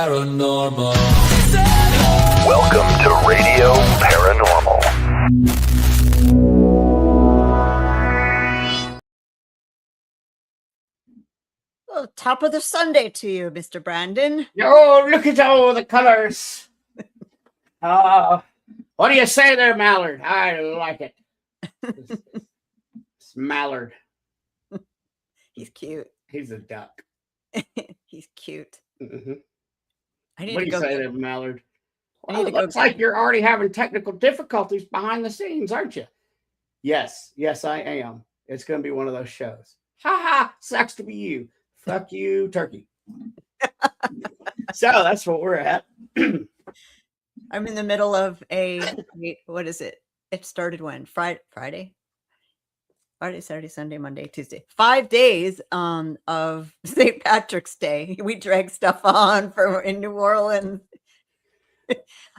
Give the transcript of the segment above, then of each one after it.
Paranormal. Welcome to Radio Paranormal. Well, top of the Sunday to you, Mr. Brandon. Oh, look at all the colors. What do you say there, Mallard? I like it. It's Mallard. He's cute. He's a duck. He's cute. Mm-hmm. I need What to do go. you say there, Mallard? I Well, need it to go looks like you're already having technical difficulties behind the scenes, aren't you? Yes, I am. It's going to be one of those shows. Ha ha! Sucks to be you. Fuck you, turkey. So that's what we're at. I'm in the middle of what is it? It started when? Friday, Saturday, Sunday, Monday, Tuesday. 5 days of St. Patrick's Day. We drag stuff on in New Orleans.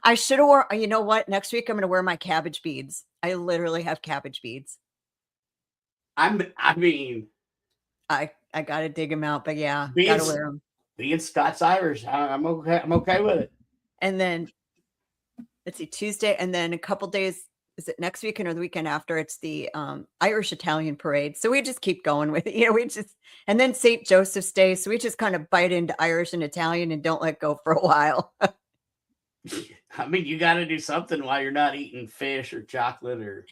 I should have worn, you know what? Next week I'm going to wear my cabbage beads. I literally have cabbage beads. I mean, I got to dig them out, but yeah, got to wear them. Being Scots Irish, I'm okay. I'm okay with it. And then let's see, Tuesday, and then a couple days. Is it next weekend or the weekend after? It's the Irish Italian parade. So we just keep going with it. And then St. Joseph's Day. So we just kind of bite into Irish and Italian and don't let go for a while. I mean, you got to do something while you're not eating fish or chocolate or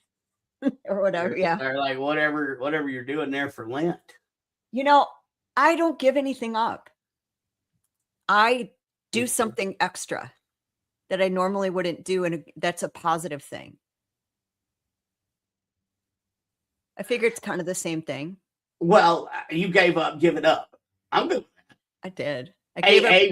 whatever. Yeah. Or like whatever you're doing there for Lent. I don't give anything up. I do something extra that I normally wouldn't do. And that's a positive thing. I figure it's kind of the same thing. Well, you gave up giving up. I'm good with that. I did. AA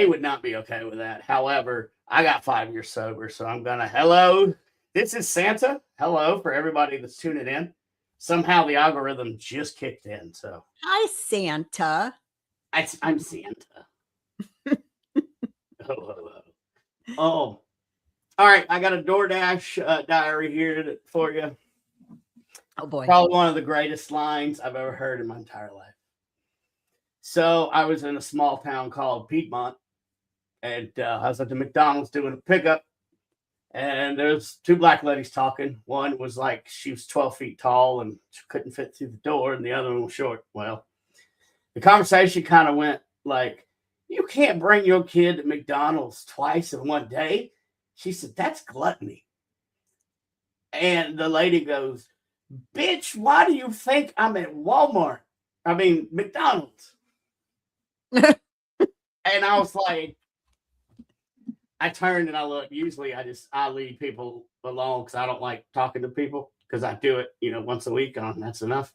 would not be okay with that. However, I got 5 years sober, so I'm gonna. Hello, this is Santa. Hello for everybody that's tuning in. Somehow the algorithm just kicked in. So hi, Santa. I'm Santa. Oh, all right. I got a DoorDash diary here for you. Oh boy. Probably one of the greatest lines I've ever heard in my entire life. So I was in a small town called Piedmont, and I was at the McDonald's doing a pickup, and there's two black ladies talking. One was like, she was 12 feet tall and she couldn't fit through the door, and the other one was short. Well, the conversation kind of went like, you can't bring your kid to McDonald's twice in one day. She said, that's gluttony. And the lady goes, bitch, why do you think I'm at McDonald's? And I was like, I turned and I looked. Usually I leave people alone because I don't like talking to people because I do it, once a week and that's enough.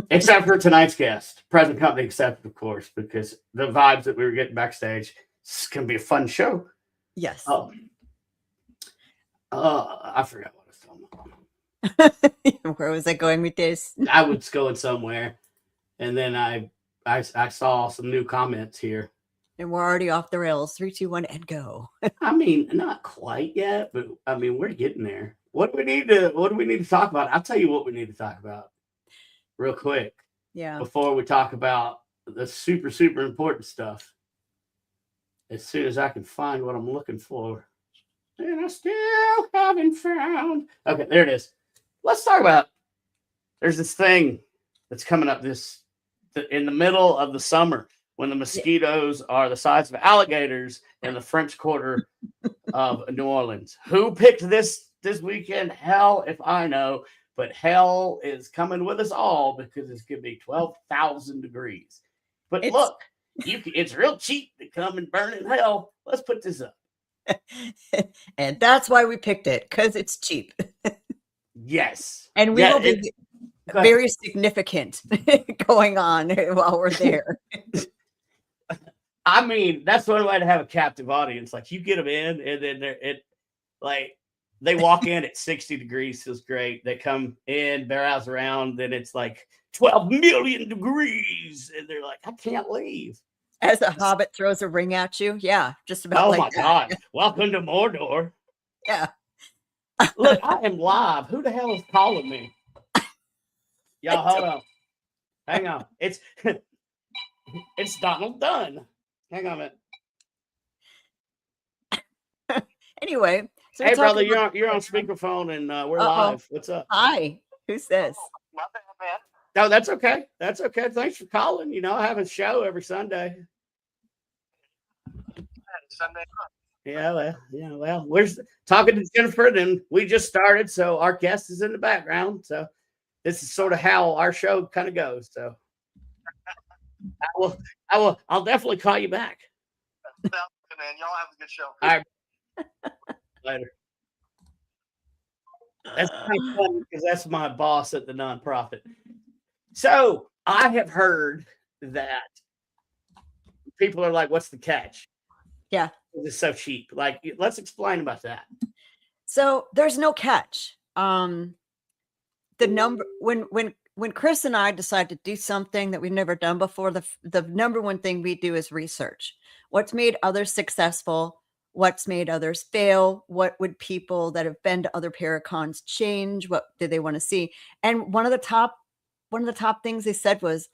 Except for tonight's guest, present company accepted, of course, because the vibes that we were getting backstage, it's going to be a fun show. Yes. I forgot what I was talking about. Where was I going with this? I was going somewhere, and then I saw some new comments here. And we're already off the rails. 3, 2, 1, and go. I mean, not quite yet, but I mean, we're getting there. What do we need to talk about? I'll tell you what we need to talk about real quick. Yeah. Before we talk about the super, super important stuff. As soon as I can find what I'm looking for. And I still haven't found. Okay, there it is. Let's talk about, there's this thing that's coming up in the middle of the summer when the mosquitoes are the size of alligators in the French Quarter of New Orleans. Who picked this weekend? Hell if I know, but hell is coming with us all because it's going to be 12,000 degrees. But look, it's real cheap to come and burn in hell. Let's put this up. And that's why we picked it, because it's cheap. Yes. And we will be very significant going on while we're there. I mean, that's one way to have a captive audience. Like, you get them in, and then they walk in at 60 degrees, feels great. They come in, browse around, then it's like 12 million degrees, and they're like, I can't leave. As a hobbit throws a ring at you. Yeah, just about oh like my that. God. Welcome to Mordor. Yeah. Look, I am live. Who the hell is calling me? Y'all, hold on. Hang on. It's Donald Dunn. Hang on a minute. Anyway, so Hey, we're brother, talking about- you're on speakerphone and we're Uh-oh. live. What's up? Hi, who's this? My bad, man. No, that's okay. That's okay. Thanks for calling. You know, I have a show every Sunday. Sunday. Yeah, well, we're talking to Jennifer, and we just started, so our guest is in the background. So this is sort of how our show kind of goes. So I'll definitely call you back. Sounds good, man. Y'all have a good show. All right. Later. That's kind of fun because that's my boss at the nonprofit. So I have heard that people are like, "What's the catch?" Yeah. It's so cheap. Like, let's explain about that. So there's no catch. The number when Chris and I decide to do something that we've never done before, the number one thing we do is research. What's made others successful? What's made others fail? What would people that have been to other Paracons change? What do they want to see? And one of the top things they said was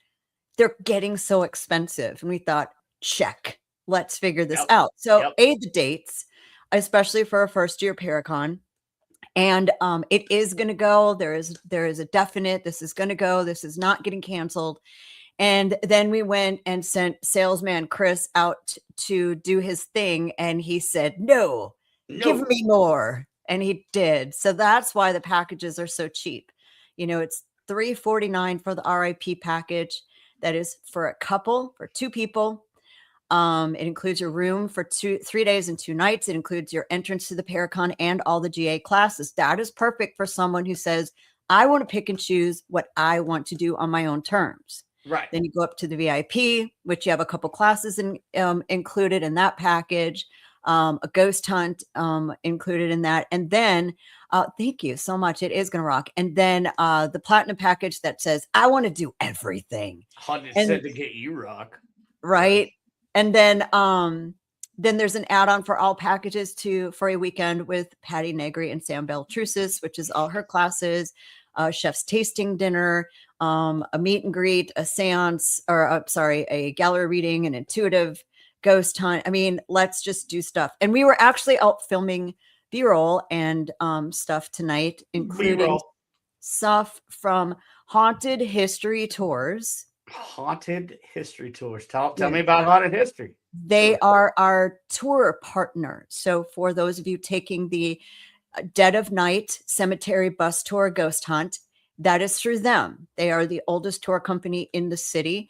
they're getting so expensive. And we thought, check, let's figure this out. So the dates, especially for a first year Paracon. And it is going to go. There is a definite, this is going to go. This is not getting canceled. And then we went and sent salesman Chris out to do his thing. And he said, no, give me more. And he did. So that's why the packages are so cheap. You know, it's $349 for the RIP package. That is for a couple, for two people. It includes your room for 3 days and 2 nights. It includes your entrance to the Paracon and all the GA classes. That is perfect for someone who says, I want to pick and choose what I want to do on my own terms. Right. Then you go up to the VIP, which you have a couple classes included in that package, a ghost hunt included in that. And then, thank you so much. It is going to rock. And then the platinum package that says, I want to do everything. 100% to get you rock. Right. And then there's an add-on for all packages for a weekend with Patty Negri and Sam Beltrusis, which is all her classes, chef's tasting dinner, a meet and greet, a seance, a gallery reading, an intuitive ghost hunt. I mean, let's just do stuff. And we were actually out filming B-roll and stuff tonight, including B-roll. Stuff from haunted history tours. Haunted history tours. Tell me about haunted history. They are our tour partner. So for those of you taking the Dead of Night Cemetery Bus Tour Ghost Hunt, that is through them. They are the oldest tour company in the city.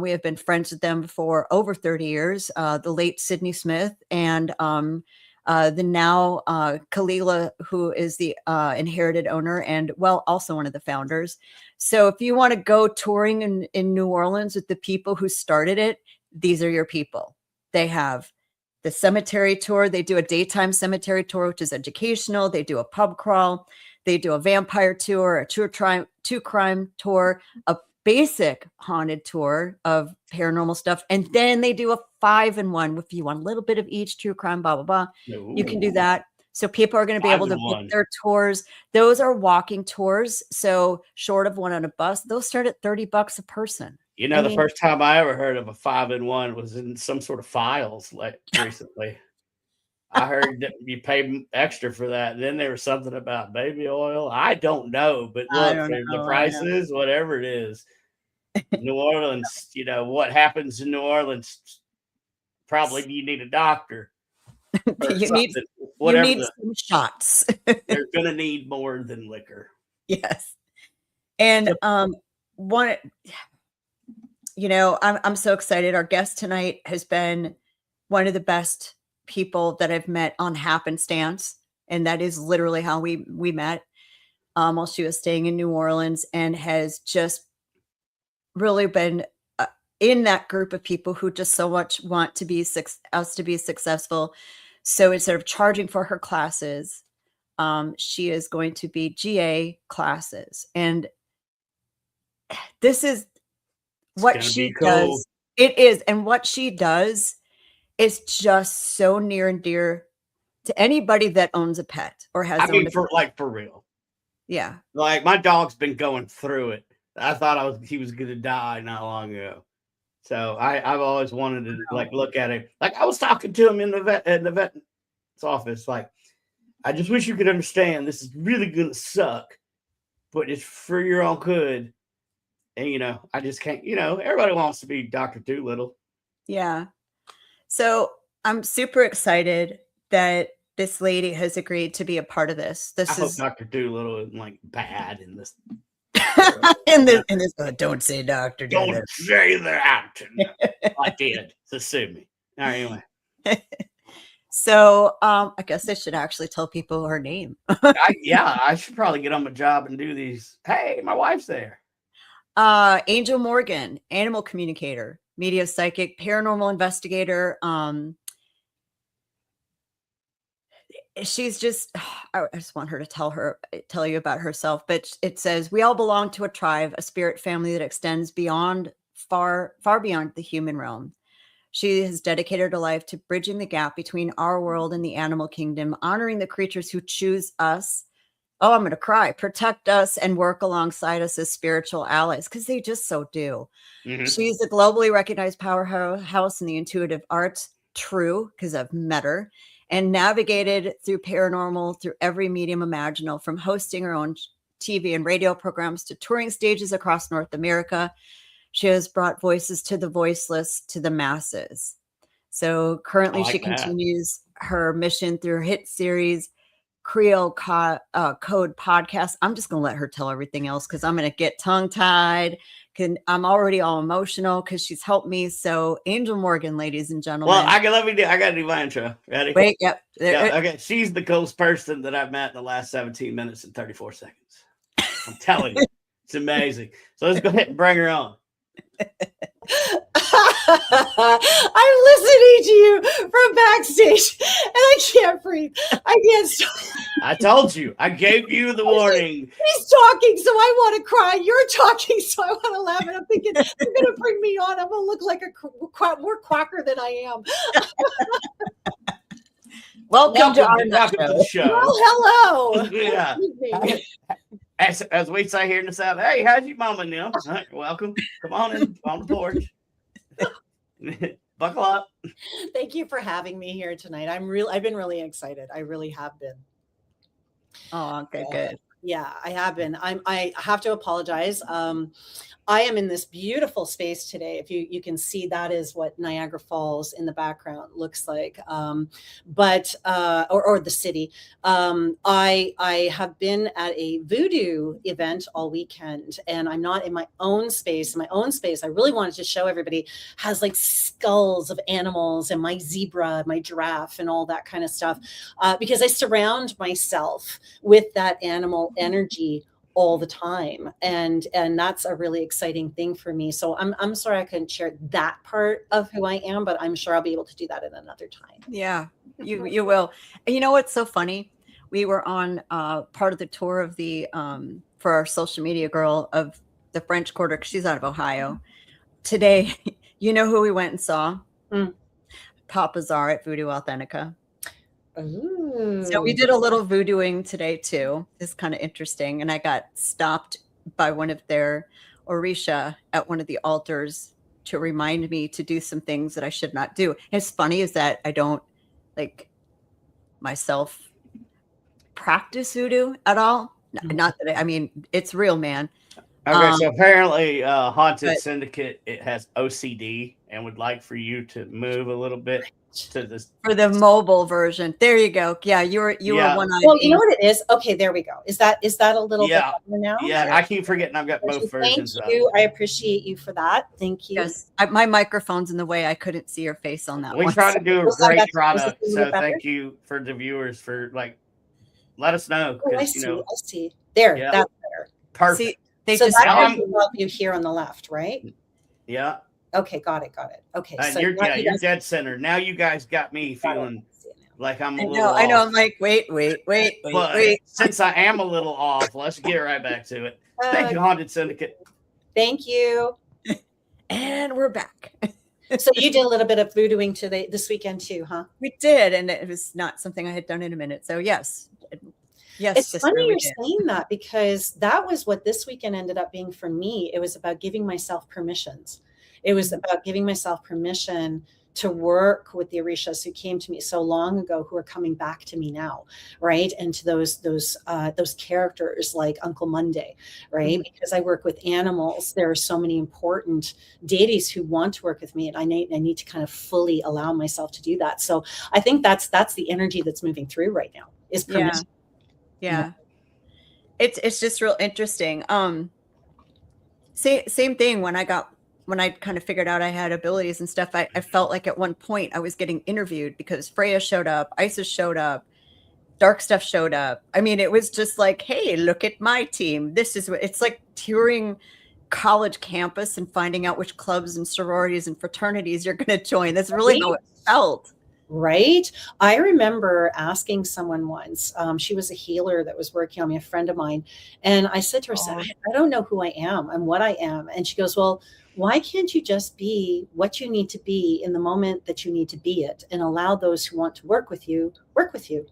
We have been friends with them for over 30 years. The late Sydney Smith and the now Kalila, who is the inherited owner and also one of the founders. So if you want to go touring in New Orleans with the people who started it, these are your people. They have the cemetery tour. They do a daytime cemetery tour, which is educational. They do a pub crawl. They do a vampire tour, a true crime tour, a basic haunted tour of paranormal stuff. And then they do a 5-in-1 if you want a little bit of each, true crime, blah, blah, blah. Ooh. You can do that. So people are going to be able to book their tours. Those are walking tours. So short of one on a bus, those start at $30 a person. You know, the first time I ever heard of a 5-in-1 was in some sort of files like recently. I heard that you pay extra for that. And then there was something about baby oil. I don't know, but look, the prices, whatever it is. New Orleans, you know, what happens in New Orleans, probably you need a doctor. You need some shots. They're going to need more than liquor. Yes. And I'm so excited. Our guest tonight has been one of the best people that I've met on happenstance. And that is literally how we met while she was staying in New Orleans, and has just really been in that group of people who just so much want to be us to be successful. So instead of charging for her classes, she is going to be GA classes. And this is what she does. It is. And what she does is just so near and dear to anybody that owns a pet or has. For real. Yeah. Like my dog's been going through it. I thought he was going to die not long ago. So I've always wanted to like look at it. Like I was talking to him in the vet's office. Like, I just wish you could understand this is really gonna suck, but it's for your own good. And I just can't. Everybody wants to be Dr. Doolittle. Yeah. So I'm super excited that this lady has agreed to be a part of this. I hope Dr. Doolittle isn't like bad in this. in this. Don't say Dr. Doolittle. Don't say that. I did. So sue me. All right, anyway. So I guess I should actually tell people her name. I should probably get on my job and do these. Hey, my wife's there. Angel Morgan, animal communicator, media psychic, paranormal investigator. She's just, I just want her to tell you about herself, but it says, we all belong to a tribe, a spirit family that extends far beyond the human realm. She has dedicated her life to bridging the gap between our world and the animal kingdom, honoring the creatures who choose us. Oh, I'm going to cry. Protect us and work alongside us as spiritual allies, because they just so do. Mm-hmm. She's a globally recognized powerhouse in the intuitive arts. True, because I've met her, and navigated through paranormal through every medium imaginable, from hosting her own TV and radio programs to touring stages across North America. She has brought voices to the voiceless, to the masses. So currently she continues her mission through her hit series, Creole Code podcast. I'm just going to let her tell everything else because I'm going to get tongue-tied. I'm already all emotional because she's helped me. So Angel Morgan, ladies and gentlemen. Well, I got to do my intro. Ready? Wait, yep. Yeah, okay. She's the coolest person that I've met in the last 17 minutes and 34 seconds. I'm telling you, it's amazing. So let's go ahead and bring her on. I'm listening to you from backstage and I can't breathe. I can't stop. I told you. I gave you the warning. He's talking, so I want to cry. You're talking, so I want to laugh. And I'm thinking, they're going to bring me on. I'm going to look like a more quacker than I am. Welcome to the show. Oh, hello. Yeah. As we say here in the South, hey, how's your mama now? Right, welcome. Come on in on the porch. Buckle up. Thank you for having me here tonight. I've been really excited. I really have been. Oh, okay, good. Yeah, I have been. I have to apologize. I am in this beautiful space today. If you can see, that is what Niagara Falls in the background looks like. But the city. I have been at a voodoo event all weekend, and I'm not in my own space. My own space, I really wanted to show everybody, has like skulls of animals and my zebra, my giraffe, and all that kind of stuff. Because I surround myself with that animal energy all the time, and that's a really exciting thing for me. So I'm sorry I couldn't share that part of who I am, but I'm sure I'll be able to do that at another time. Yeah, you will. And you know what's so funny? We were on part of the tour of the for our social media girl of the French Quarter, because she's out of Ohio. Today, you know who we went and saw? Papa Czar at Voodoo Authentica. Ooh. So we did a little voodooing today too. It's kind of interesting. And I got stopped by one of their Orisha at one of the altars to remind me to do some things that I should not do. And it's funny is that I don't myself practice voodoo at all. Not that I mean, it's real, man. Okay, so apparently Haunted Syndicate, it has OCD and would like for you to move a little bit to this for the mobile version. There you go. Yeah, you were one-eyed. Well, you know what it is? Okay, there we go. Is that a little bit better now? Yeah, I keep forgetting I've got both versions. Thank you. I appreciate you for that. Thank you. Yes, my microphone's in the way. I couldn't see your face on that. We try to do a great product, so thank you for the viewers for let us know. I see. There, that's better. Perfect. See, that will help you here on the left, right? Yeah. Okay, got it. Okay, so you're dead center. Now you guys got me feeling like I'm a little off. I know. I'm like, wait. Since I am a little off, let's get right back to it. Thank you, Haunted Syndicate. Thank you. And we're back. So you did a little bit of voodooing this weekend too, huh? We did, and it was not something I had done in a minute. So yes. It's funny you're saying that, because that was what this weekend ended up being for me. It was about giving myself permissions. It was about giving myself permission to work with the Orishas who came to me so long ago, who are coming back to me now, right? And to those characters like Uncle Monday, right? Because I work with animals, there are so many important deities who want to work with me, and I need to kind of fully allow myself to do that. So I think that's the energy that's moving through right now, is permission. Yeah. It's just real interesting. Same thing when I kind of figured out I had abilities and stuff. I felt like at one point I was getting interviewed because Freya showed up, Isis showed up, Dark Stuff showed up. I mean, it was just like, hey, look at my team. This is what it's like, touring college campus and finding out which clubs and sororities and fraternities you're going to join. That's really how it felt. Right. I remember asking someone once, she was a healer that was working on me, a friend of mine. And I said to her, I don't know who I am and what I am. And she goes, well, why can't you just be what you need to be in the moment that you need to be it, and allow those who want to work with you, work with you?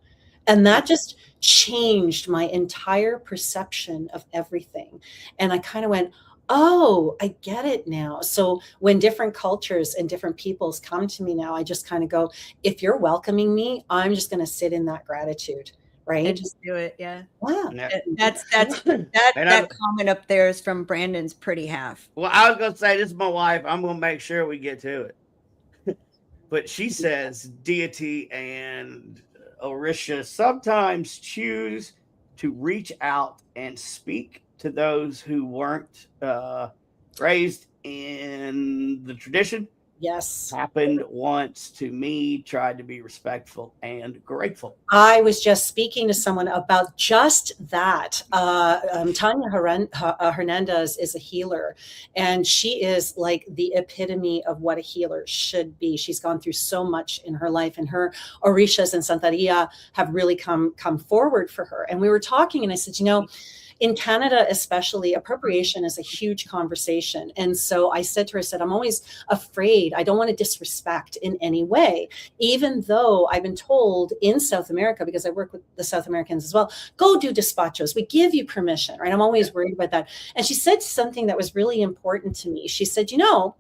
And that just changed my entire perception of everything. And I kind of went, oh, I get it now. So when different cultures and different peoples come to me now, I just kind of go, if you're welcoming me, I'm just going to sit in that gratitude. Right. And just do it. Yeah. Wow. That comment up there is from Brandon's Pretty Half. Well, I was going to say, this is my wife. I'm going to make sure we get to it. But she says deity and Orisha sometimes choose to reach out and speak to those who weren't raised in the tradition. Yes. Happened once to me, tried to be respectful and grateful. I was just speaking to someone about just that. Tanya Hernandez is a healer, and she is like the epitome of what a healer should be. She's gone through so much in her life, and her Orishas and Santeria have really come forward for her. And we were talking, and I said, in Canada, especially, appropriation is a huge conversation. And so I said to her, I'm always afraid. I don't want to disrespect in any way, even though I've been told in South America, because I work with the South Americans as well, go do despachos. We give you permission, right? I'm always worried about that. And she said something that was really important to me. She said, the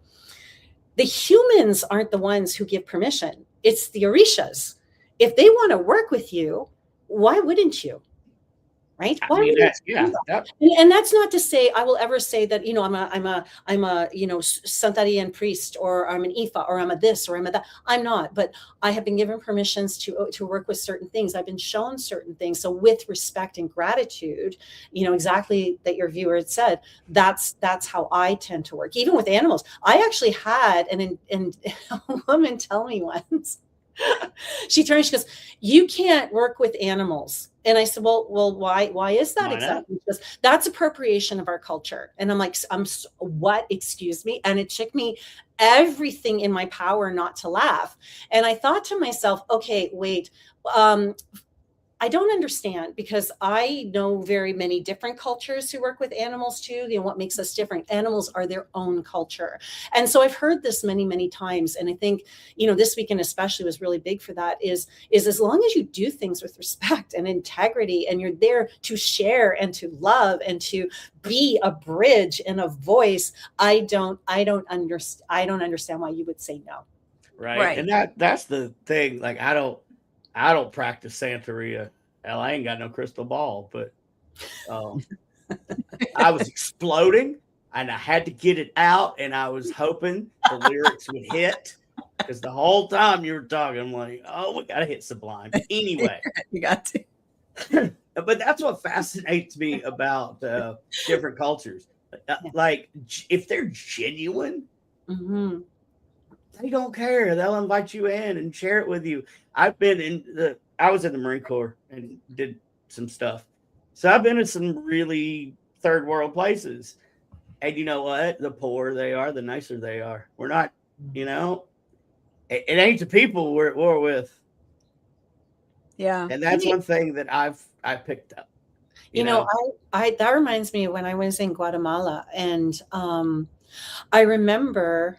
humans aren't the ones who give permission. It's the Orishas. If they want to work with you, why wouldn't you? Right. And that's not to say I will ever say that, I'm a Santarian priest, or I'm an Ifa, or I'm a this, or I'm a that. I'm not, but I have been given permissions to work with certain things. I've been shown certain things. So with respect and gratitude, exactly that your viewer had said, that's how I tend to work. Even with animals. I actually had a woman tell me once, she turned, she goes, you can't work with animals. And I said, well, why is that exactly? Because that's appropriation of our culture. And I'm like, what? Excuse me. And it took me everything in my power not to laugh. And I thought to myself, okay, wait, I don't understand, because I know very many different cultures who work with animals too. What makes us different? Animals are their own culture. And so I've heard this many, many times. And I think, this weekend especially was really big for that, is as long as you do things with respect and integrity, and you're there to share and to love and to be a bridge and a voice, I don't understand why you would say no. Right. And that's the thing. Like, I don't practice Santeria. Hell, I ain't got no crystal ball, but I was exploding, and I had to get it out, and I was hoping the lyrics would hit, because the whole time you were talking, I'm like, oh, we got to hit Sublime. Anyway. You got to. But that's what fascinates me about different cultures. Like, if they're genuine, they don't care. They'll invite you in and share it with you. I was in the Marine Corps and did some stuff. So I've been in some really third world places. And you know what? The poorer they are, the nicer they are. We're not, it ain't the people we're with. Yeah. And that's one thing that I picked up. That reminds me of when I was in Guatemala, and I remember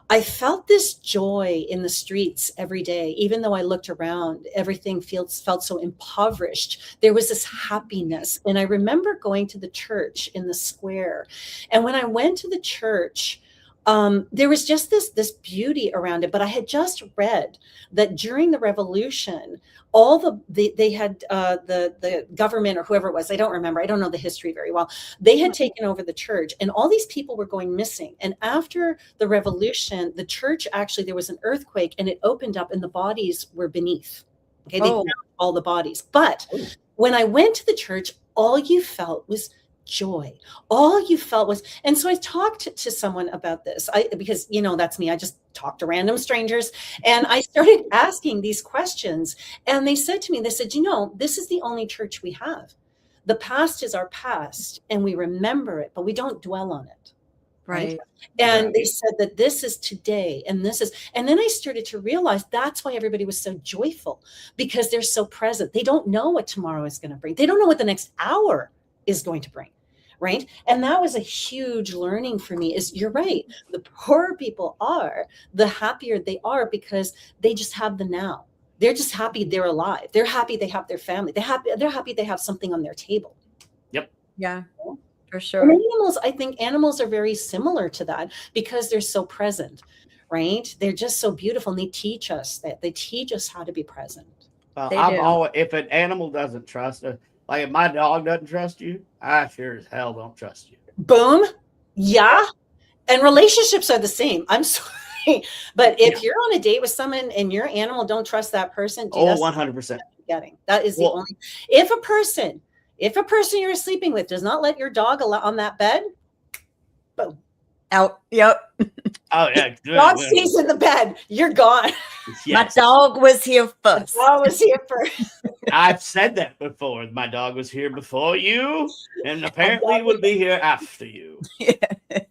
I felt this joy in the streets every day. Even though I looked around, everything felt so impoverished. There was this happiness. And I remember going to the church in the square. And when I went to the church, there was just this beauty around it. But I had just read that during the revolution, they had the government or whoever it was, I don't remember, I don't know the history very well, they had taken over the church, and all these people were going missing. And after the revolution, the church, actually, there was an earthquake and it opened up and the bodies were beneath. Okay, they found all the bodies. But when I went to the church, all you felt was joy. All you felt was, and so I talked to someone about this, because that's me. I just talk to random strangers, and I started asking these questions, and they said to me, they said, this is the only church we have. The past is our past, and we remember it, but we don't dwell on it. Right. And they said that this is today, and then I started to realize that's why everybody was so joyful, because they're so present. They don't know what tomorrow is going to bring. They don't know what the next hour is going to bring. Right. And that was a huge learning for me. Is you're right. The poorer people are, the happier they are, because they just have the now. They're just happy they're alive. They're happy they have their family. They're happy they have something on their table. Yep. Yeah, for sure. And animals, I think animals are very similar to that, because they're so present. Right. They're just so beautiful, and they teach us how to be present. Well, if an animal doesn't trust us, like if my dog doesn't trust you, I sure as hell don't trust you. Boom. Yeah. And relationships are the same. I'm sorry. But if you're on a date with someone and your animal don't trust that person, 100%. That is the only. If a person you're sleeping with does not let your dog on that bed, boom. Out. Yep. Oh yeah. Dog stays in the bed. You're gone. My Yes. dog was here first. I've said that before. My dog was here before you, and apparently will be here after you. Yeah,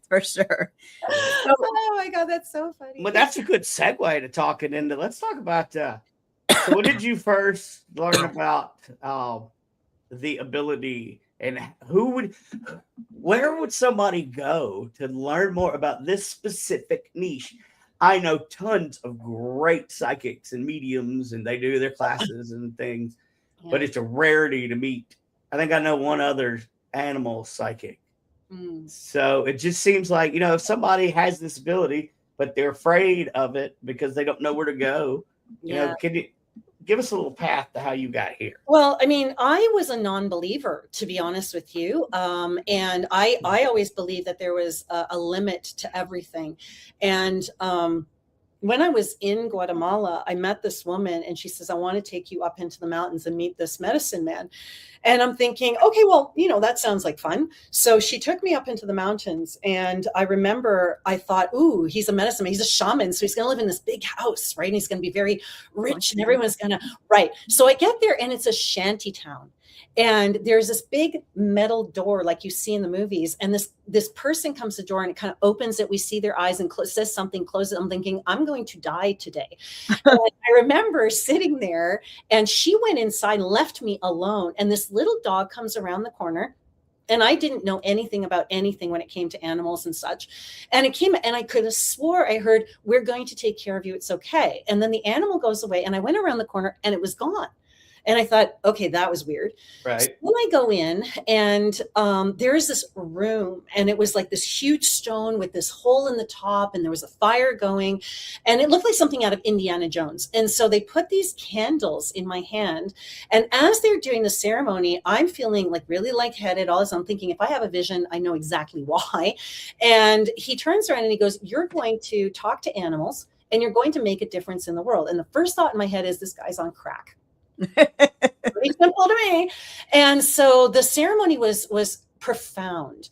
for sure. Oh my God, that's so funny. But that's a good segue to talking into. Let's talk about. So when did you first learn about the ability? And where would somebody go to learn more about this specific niche? I know tons of great psychics and mediums, and they do their classes and things, but it's a rarity to meet. I think I know one other animal psychic. So it just seems like, if somebody has this ability, but they're afraid of it because they don't know where to go, can you give us a little path to how you got here? Well, I mean, I was a non-believer, to be honest with you. And I always believed that there was a limit to everything. And when I was in Guatemala, I met this woman, and she says, I want to take you up into the mountains and meet this medicine man. And I'm thinking, okay, well, that sounds like fun. So she took me up into the mountains, and I remember I thought, ooh, he's a medicine man. He's a shaman. So he's going to live in this big house, right? And he's going to be very rich, and everyone's going to, right. So I get there, and it's a shanty town. And there's this big metal door like you see in the movies. And this person comes to the door, and it kind of opens it. We see their eyes and says something, closes it. I'm thinking, I'm going to die today. And I remember sitting there, and she went inside and left me alone. And this little dog comes around the corner. And I didn't know anything about anything when it came to animals and such. And it came, and I could have swore I heard, we're going to take care of you. It's okay. And then the animal goes away, and I went around the corner, and it was gone. And I thought, okay, that was weird. Right. So then I go in, and there is this room, and it was like this huge stone with this hole in the top, and there was a fire going, and it looked like something out of Indiana Jones. And so they put these candles in my hand, and as they're doing the ceremony, I'm feeling like really lightheaded. All this, I'm thinking, if I have a vision, I know exactly why. And he turns around and he goes, you're going to talk to animals, and you're going to make a difference in the world. And the first thought in my head is, this guy's on crack. Pretty simple to me. And so the ceremony was profound.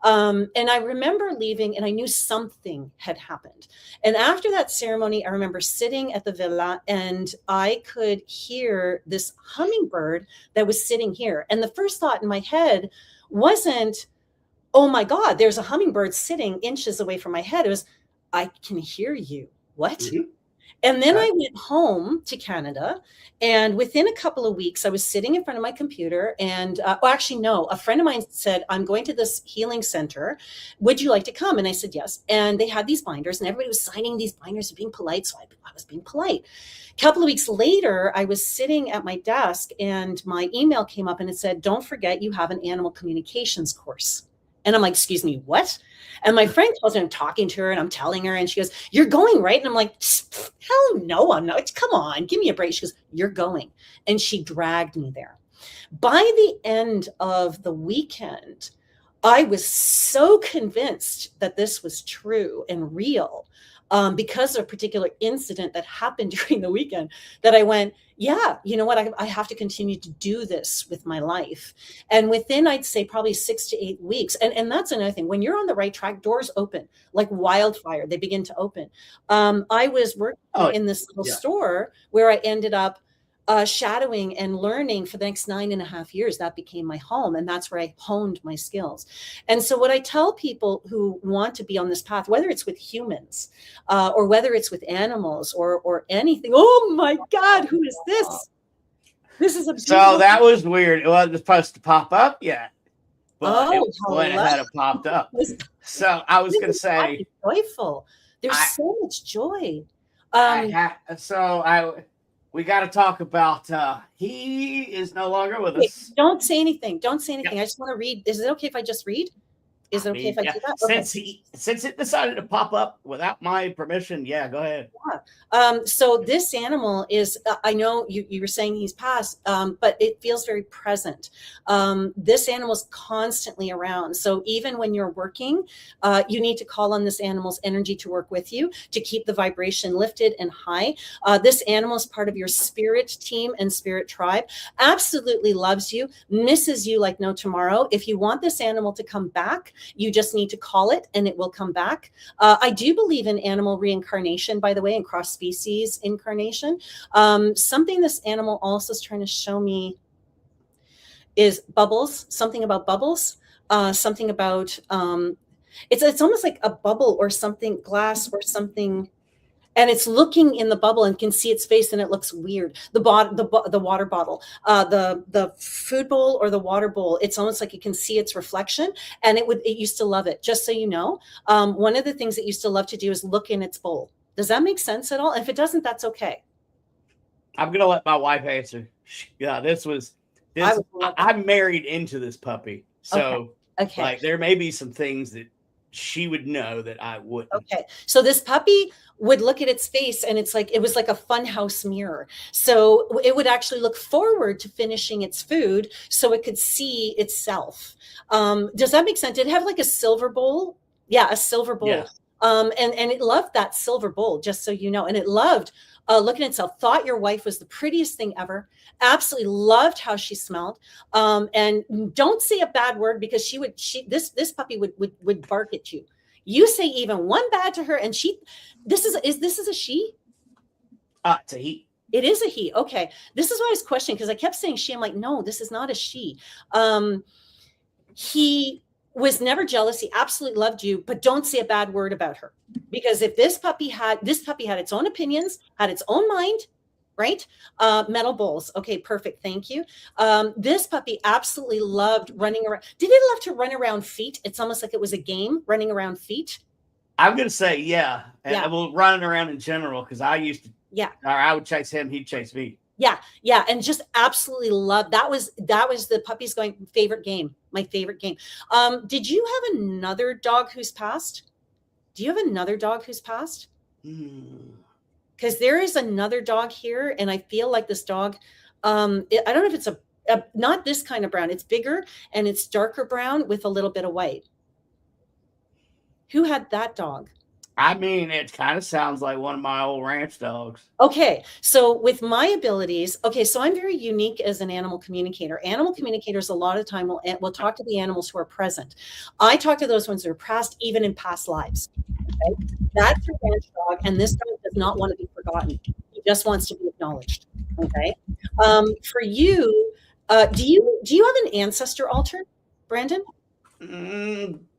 And I remember leaving, and I knew something had happened. And after that ceremony, I remember sitting at the villa, and I could hear this hummingbird that was sitting here. And the first thought in my head wasn't, oh my God, there's a hummingbird sitting inches away from my head. It was, I can hear you. What? Mm-hmm. And then I went home to Canada, and within a couple of weeks, I was sitting in front of my computer, and a friend of mine said, I'm going to this healing center. Would you like to come? And I said, yes. And they had these binders, and everybody was signing these binders and being polite. So I was being polite. A couple of weeks later, I was sitting at my desk, and my email came up, and it said, don't forget you have an animal communications course. And I'm like, excuse me, what? And my friend tells me I'm talking to her and I'm telling her, and she goes, you're going, right? And I'm like, hell no, I'm not. Come on, give me a break. She goes, you're going. And she dragged me there. By the end of the weekend, I was so convinced that this was true and real, because of a particular incident that happened during the weekend, that I went, yeah, you know what? I have to continue to do this with my life. And within, I'd say probably 6 to 8 weeks. And that's another thing. When you're on the right track, doors open like wildfire. They begin to open. I was working in this little store where I ended up shadowing and learning for the next 9.5 years. That became my home. And that's where I honed my skills. And so what I tell people who want to be on this path, whether it's with humans or whether it's with animals or anything, oh my God, who is this? This is a so that was weird. It wasn't supposed to pop up yet, but it went ahead and popped up. So I was going to say, joyful. There's so much joy. We got to talk about, he is no longer with us. Don't say anything. Don't say anything. I just want to read. Is it okay if I just read? Is it okay if I do that? Okay. Since it decided to pop up without my permission, yeah, go ahead. Yeah. So this animal is, I know you were saying he's passed, but it feels very present. This animal is constantly around. So even when you're working, you need to call on this animal's energy to work with you, to keep the vibration lifted and high. This animal is part of your spirit team and spirit tribe. Absolutely loves you, misses you like no tomorrow. If you want this animal to come back, you just need to call it and it will come back. I do believe in animal reincarnation, by the way, and cross species incarnation. Something this animal also is trying to show me is bubbles, something about bubbles, something about, it's almost like a bubble or something, glass or something. And it's looking in the bubble and can see its face, and it looks weird. The water bottle, the food bowl or the water bowl. It's almost like you can see its reflection, and it used to love it. Just so you know, one of the things it used to love to do is look in its bowl. Does that make sense at all? If it doesn't, that's okay. I'm gonna let my wife answer. Yeah, I'm married into this puppy, so okay. Like there may be some things that she would know that I wouldn't. Okay. So this puppy would look at its face, and it was like a funhouse mirror. So it would actually look forward to finishing its food so it could see itself. Does that make sense? Did it have like a silver bowl? Yeah, a silver bowl. Yeah. And it loved that silver bowl, just so you know. And it loved looking at itself, thought your wife was the prettiest thing ever, absolutely loved how she smelled. And don't say a bad word, because this puppy would bark at you. You say even one bad to her, and this is a she? It's a he. It is a he. Okay. This is why I was questioning, because I kept saying she. I'm like, no, this is not a she. He was never jealous. He absolutely loved you, but don't say a bad word about her, because if this puppy had its own opinions, had its own mind, right? Metal bowls. Okay, perfect. Thank you. This puppy absolutely loved running around. Did it love to run around feet? It's almost like it was a game, running around feet. I'm going to say, yeah. And well, running around in general, because I used to, or I would chase him, he'd chase me. Yeah. And just absolutely love. That was the puppy's favorite game. My favorite game. Did you have another dog who's passed? Do you have another dog who's passed? Because there is another dog here, and I feel like this dog, I don't know if it's not this kind of brown. It's bigger and it's darker brown with a little bit of white. Who had that dog? I mean, it kind of sounds like one of my old ranch dogs. Okay. So with my abilities, so I'm very unique as an animal communicator. Animal communicators, a lot of the time, will talk to the animals who are present. I talk to those ones who are past, even in past lives. Okay? That's a ranch dog, and this dog does not want to be forgotten. He just wants to be acknowledged. Okay. For you, do you have an ancestor altar, Brandon?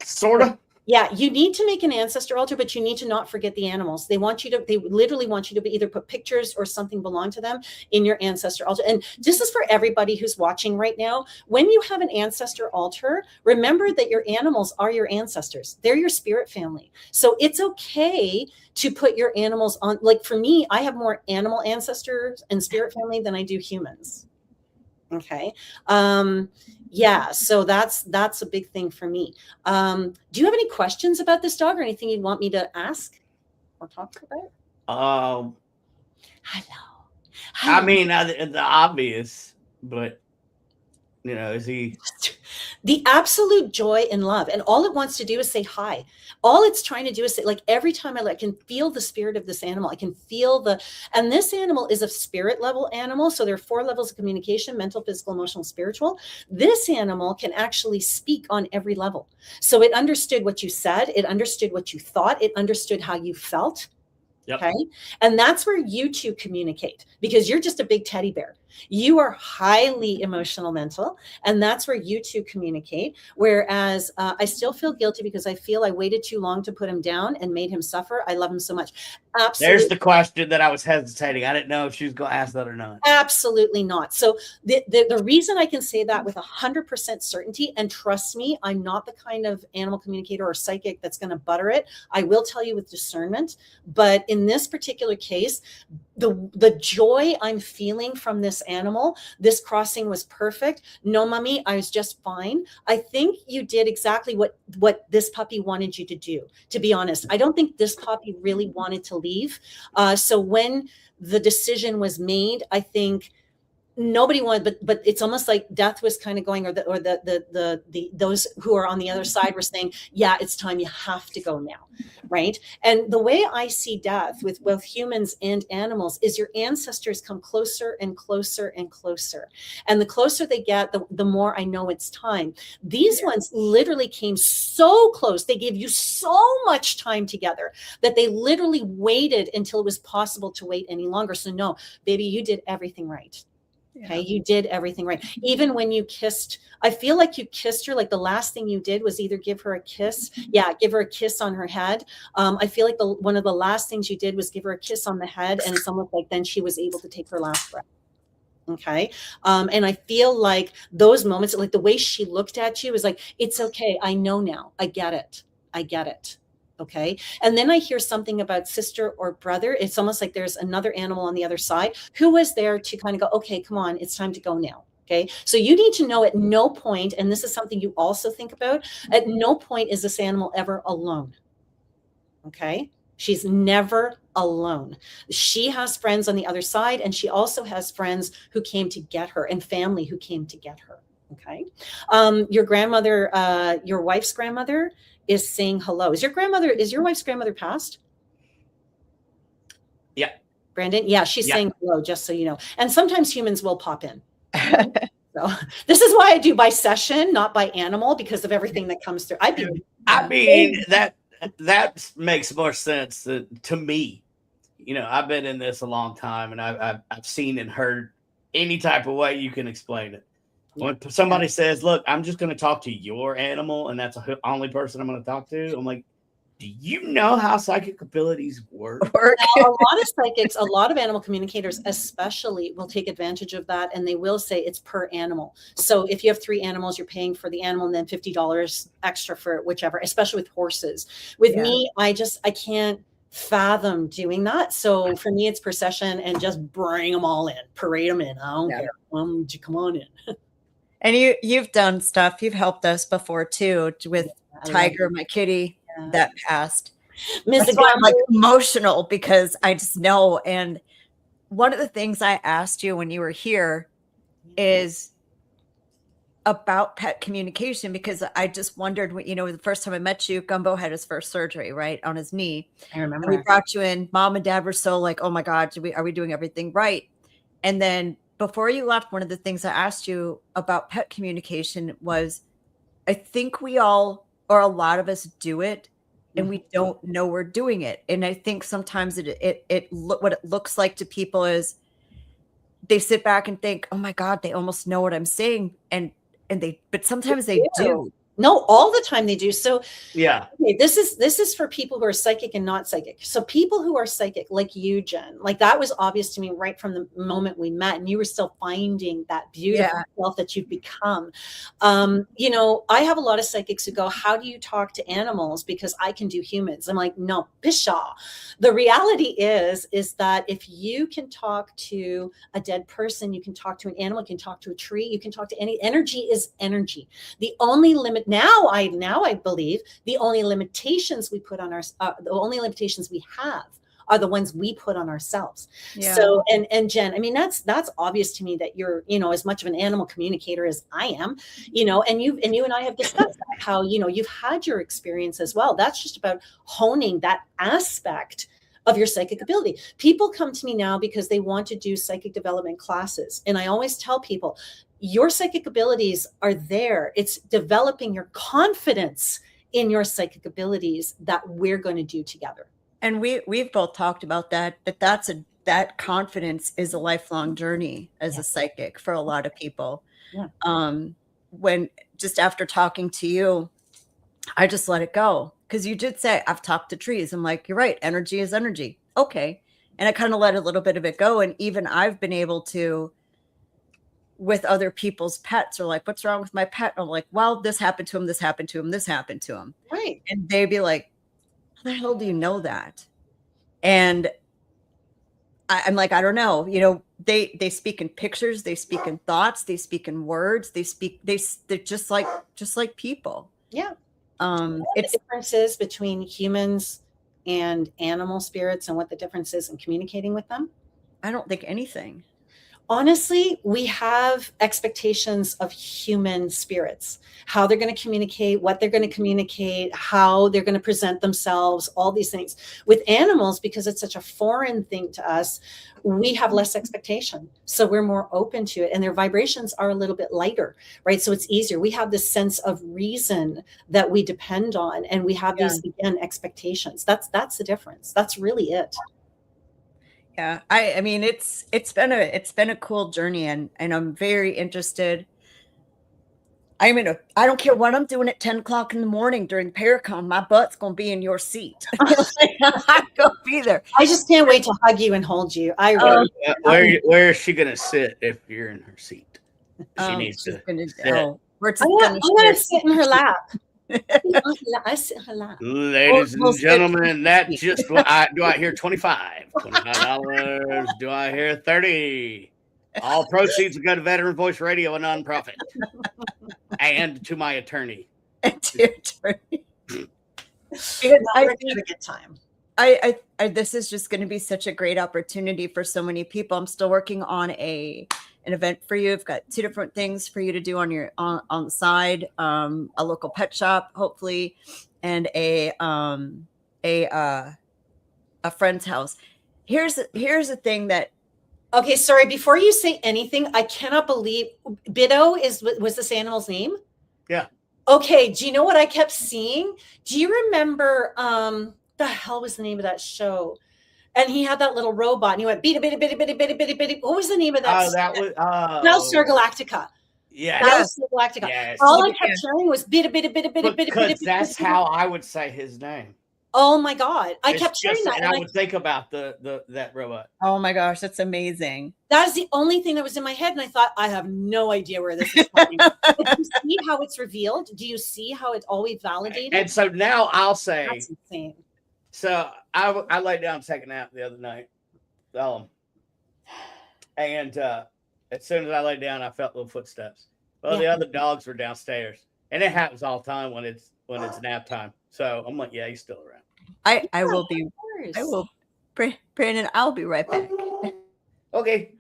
Sort of. Yeah, you need to make an ancestor altar, but you need to not forget the animals. They literally want you to either put pictures or something belong to them in your ancestor altar. And this is for everybody who's watching right now. When you have an ancestor altar, remember that your animals are your ancestors. They're your spirit family. So it's okay to put your animals on. Like for me, I have more animal ancestors and spirit family than I do humans. Okay. Yeah, so that's a big thing for me. Do you have any questions about this dog or anything you'd want me to ask or talk about? Hello. I mean, the obvious, but is he? The absolute joy and love, and all it wants to do is say hi. All it's trying to do is say, like, every time I can feel the spirit of this animal. I can feel and this animal is a spirit level animal. So there are 4 levels of communication: mental, physical, emotional, spiritual. This animal can actually speak on every level. So it understood what you said. It understood what you thought. It understood how you felt. Yep. Okay. And that's where you two communicate, because you're just a big teddy bear. You are highly emotional mental, and that's where you two communicate. Whereas I still feel guilty because I feel I waited too long to put him down and made him suffer. I love him so much. Absolutely. There's the question that I was hesitating. I didn't know if she was going to ask that or not. Absolutely not. So the reason I can say that with 100% certainty, and trust me, I'm not the kind of animal communicator or psychic that's going to butter it. I will tell you with discernment, but in this particular case, the joy I'm feeling from this animal, this crossing was perfect. No, mommy, I was just fine. I think you did exactly what this puppy wanted you to do. To be honest, I don't think this puppy really wanted to leave. So when the decision was made, I think nobody wanted, but it's almost like death was kind of going, or the those who are on the other side were saying, yeah, it's time, you have to go now, right? And the way I see death with both humans and animals is your ancestors come closer and closer and closer, and the closer they get, the more I know it's time. These ones literally came so close, they gave you so much time together that they literally waited until it was possible to wait any longer. So no, baby, you did everything right. Okay, you did everything right. Even when you kissed, I feel like you kissed her. Like the last thing you did was either give her a kiss. Yeah, give her a kiss on her head. I feel like one of the last things you did was give her a kiss on the head, and it's almost like then she was able to take her last breath. Okay. And I feel like those moments, like the way she looked at you was like, it's okay. I know now. I get it. I get it. Okay. And then I hear something about sister or brother. It's almost like there's another animal on the other side who was there to kind of go, okay, come on, it's time to go now. Okay. So you need to know at no point, and this is something you also think about, at no point is this animal ever alone. Okay. She's never alone. She has friends on the other side, and she also has friends who came to get her and family who came to get her. Okay. Your grandmother, your wife's grandmother, is saying hello. Is your wife's grandmother passed? Yeah. Brandon? Yeah, she's saying hello, just so you know. And sometimes humans will pop in. So this is why I do by session, not by animal, because of everything that comes through. I mean, that makes more sense to me. I've been in this a long time, and I've seen and heard any type of way you can explain it. When somebody says, look, I'm just going to talk to your animal, and that's the only person I'm going to talk to, I'm like, do you know how psychic abilities work? A lot of psychics, a lot of animal communicators especially, will take advantage of that, and they will say it's per animal. So if you have 3 animals, you're paying for the animal and then $50 extra for whichever, especially with horses. With me, I can't fathom doing that. So for me, it's per session, and just bring them all in, parade them in. I don't care. Come on in. And you've done stuff. You've helped us before too, with Tiger, my kitty, that passed. That's why I'm like emotional, because I just know. And one of the things I asked you when you were here is about pet communication, because I just wondered, the first time I met you, Gumbo had his first surgery, right, on his knee. I remember. And we brought you in. Mom and Dad were so like, oh my God, are we doing everything right? And then before you left, one of the things I asked you about pet communication was, I think we all, or a lot of us, do it, and we don't know we're doing it. And I think sometimes what it looks like to people is they sit back and think, oh my God, they almost know what I'm saying. But sometimes they do. No, all the time they do. So Yeah. okay, this is for people who are psychic and not psychic. So people who are psychic, like you, Jen, like that was obvious to me right from the moment we met, and you were still finding that beautiful self that you've become. You know, I have a lot of psychics who go, "How do you talk to animals? Because I can do humans." I'm like, "No, pshaw." The reality is that if you can talk to a dead person, you can talk to an animal, you can talk to a tree, you can talk to any energy is energy. The only limit now I believe the only limitations we put on our the only limitations we have are the ones we put on ourselves. Yeah. So and Jen, I mean that's obvious to me that you're, you know, as much of an animal communicator as I am, you know, and you and I have discussed that, how, you know, you've had your experience as well. That's just about honing that aspect of your psychic ability. People come to me now because they want to do psychic development classes, and I always tell people, your psychic abilities are there. It's developing your confidence in your psychic abilities that we're going to do together. And we've both talked about that confidence is a lifelong journey as a psychic for a lot of people. Yeah. When just after talking to you, I just let it go, because you did say I've talked to trees. I'm like, you're right, energy is energy. Okay. And I kind of let a little bit of it go. And even I've been able to, with other people's pets, are like, what's wrong with my pet? And I'm like, well, this happened to him, this happened to him, this happened to him. Right. And they'd be like, how the hell do you know that? And I'm like, I don't know. You know, they speak in pictures, they speak in thoughts, they speak in words, they're just like people. Yeah. It's the differences between humans and animal spirits and what the difference is in communicating with them. I don't think anything. Honestly, we have expectations of human spirits, how they're going to communicate, what they're going to communicate, how they're going to present themselves, all these things. With animals, because it's such a foreign thing to us, we have less expectation. So we're more open to it, and their vibrations are a little bit lighter, right? So it's easier. We have this sense of reason that we depend on, and we have these, again, expectations. That's the difference. That's really it. Yeah, I mean it's been a cool journey, and I'm very interested. I don't care what I'm doing at 10 o'clock in the morning during Paracon, my butt's gonna be in your seat. I'm gonna be there. I just can't wait to hug you and hold you. I really Where is she gonna sit if you're in her seat? She needs to sit. I'm gonna sit in her lap. I sit in her lap. Ladies and gentlemen, that's just what do I hear $25? Do I hear 30? All proceeds will go to Veteran Voice Radio, a nonprofit. And to my attorney. We're gonna have a good time. This is just going to be such a great opportunity for so many people. I'm still working on an event for you. I've got 2 different things for you to do on the side. A local pet shop, hopefully, and a friend's house. Here's a thing that. Okay, sorry. Before you say anything, I cannot believe Bido was this animal's name? Yeah. Okay. Do you know what I kept seeing? Do you remember the hell was the name of that show? And he had that little robot, and he went bitty bitty bitty bitty bitty bitty bitty. What was the name of that? Oh, that was Battlestar Galactica. Yeah, Battlestar Galactica. Yes. All I kept hearing was bitty bitty bitty bitty bitty. Because that's how I would say his name. Oh my God. I kept hearing that. And I would think about that robot. Oh my gosh, that's amazing. That is the only thing that was in my head. And I thought, I have no idea where this is coming. Do you see how it's revealed? Do you see how it's always validated? And so now I'll say, that's insane. So I laid down and took a nap the other night. And as soon as I laid down, I felt little footsteps. Well, the other dogs were downstairs. And it happens all the time when it's nap time. So I'm like, yeah, he's still around. I will, Brandon, I'll be right back. Okay.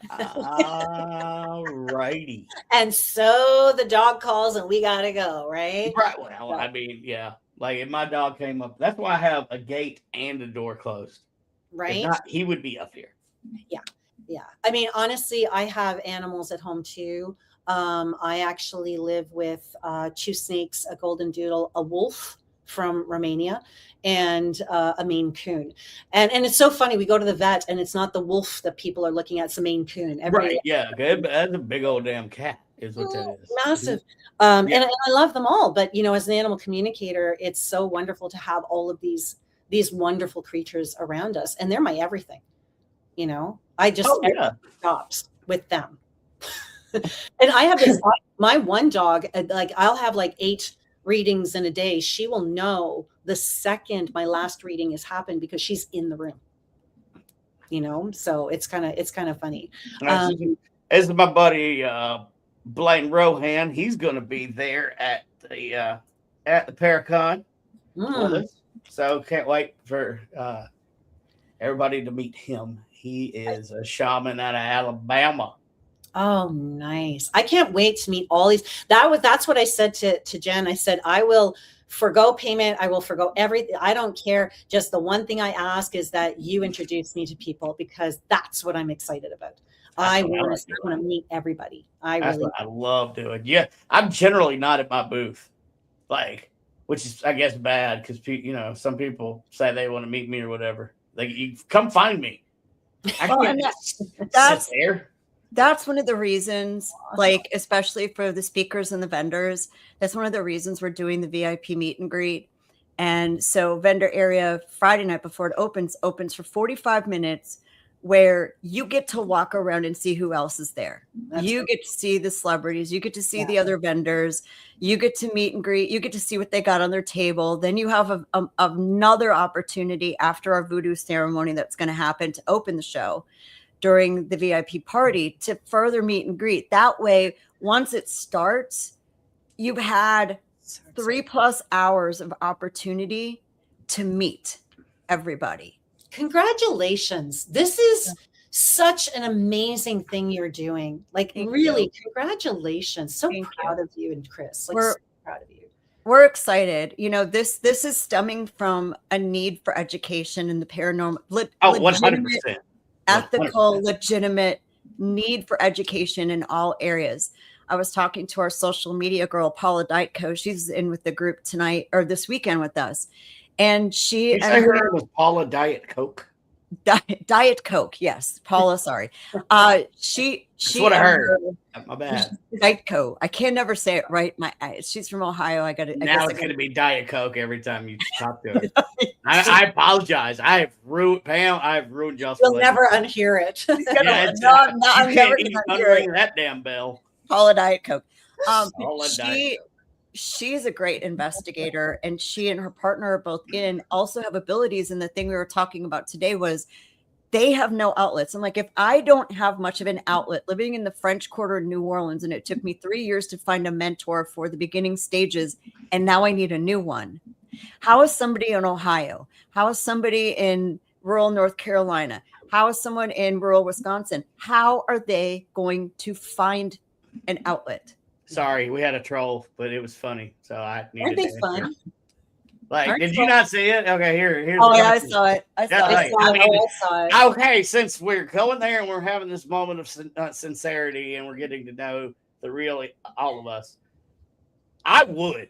All righty. And so the dog calls and we gotta go, right? Right. Well, I mean, yeah. Like if my dog came up, that's why I have a gate and a door closed. Right. If not, he would be up here. Yeah. Yeah. I mean, honestly, I have animals at home too. I actually live with 2 snakes, a golden doodle, a wolf, from Romania, and a Maine Coon. And it's so funny. We go to the vet, and it's not the wolf that people are looking at; it's the Maine Coon. Right? Yeah, okay. That's a big old damn cat, is what that is. Massive. Yeah. And I love them all. But as an animal communicator, it's so wonderful to have all of these wonderful creatures around us, and they're my everything. I just stops with them. And I have this. My one dog, like I'll have like 8 readings in a day. She will know the second my last reading has happened because she's in the room. So it's kind of funny. As my buddy Blaine Rohan, he's going to be there at the Paracon with us. So can't wait for everybody to meet him. He is a shaman out of Alabama. Oh, nice. I can't wait to meet all these. That's what I said to Jen. I said, I will forgo payment. I will forgo everything. I don't care. Just the one thing I ask is that you introduce me to people, because that's what I'm excited about. I want to meet everybody. That's what I love doing. Yeah. I'm generally not at my booth, which is, I guess, bad because, some people say they want to meet me or whatever. Like, you come find me. I can't sit there. That's one of the reasons, especially for the speakers and the vendors, that's one of the reasons we're doing the VIP meet and greet. And so vendor area Friday night before it opens for 45 minutes, where you get to walk around and see who else is there. You get to see the celebrities. You get to see the other vendors. You get to meet and greet. You get to see what they got on their table. Then you have another opportunity after our voodoo ceremony that's going to happen to open the show during the VIP party to further meet and greet. That way, once it starts, you've had 3+ hours of opportunity to meet everybody. Congratulations. This is such an amazing thing you're doing. Really, congratulations. So proud of you and Chris. So proud of you. We're excited. This is stemming from a need for education in the paranormal. 100%. Ethical, legitimate need for education in all areas. I was talking to our social media girl, Paula Dietco. She's in with the group tonight or this weekend with us. And her name was Paula Diet Coke. Diet Coke, yes. Paula, sorry. She That's what I heard. My bad. Diet Coke. I can never say it right. She's from Ohio. Now it's going to be Diet Coke every time you talk to her. I apologize. I've ruined y'all's. You'll never unhear it. I'm never going to unhear that damn bell. Paula Diet Coke. Diet Coke. She's a great investigator, and she and her partner are both also have abilities. And the thing we were talking about today was they have no outlets. I'm like, if I don't have much of an outlet living in the French Quarter in New Orleans, and it took me 3 years to find a mentor for the beginning stages, and now I need a new one. How is somebody in Ohio? How is somebody in rural North Carolina? How is someone in rural Wisconsin? How are they going to find an outlet? Sorry, we had a troll, but it was funny, so I needed. Aren't they fun? Did you not see it? Okay, here's. Oh yeah, I saw it. I saw it. Okay, since we're going there and we're having this moment of sincerity and we're getting to know the real all of us, I would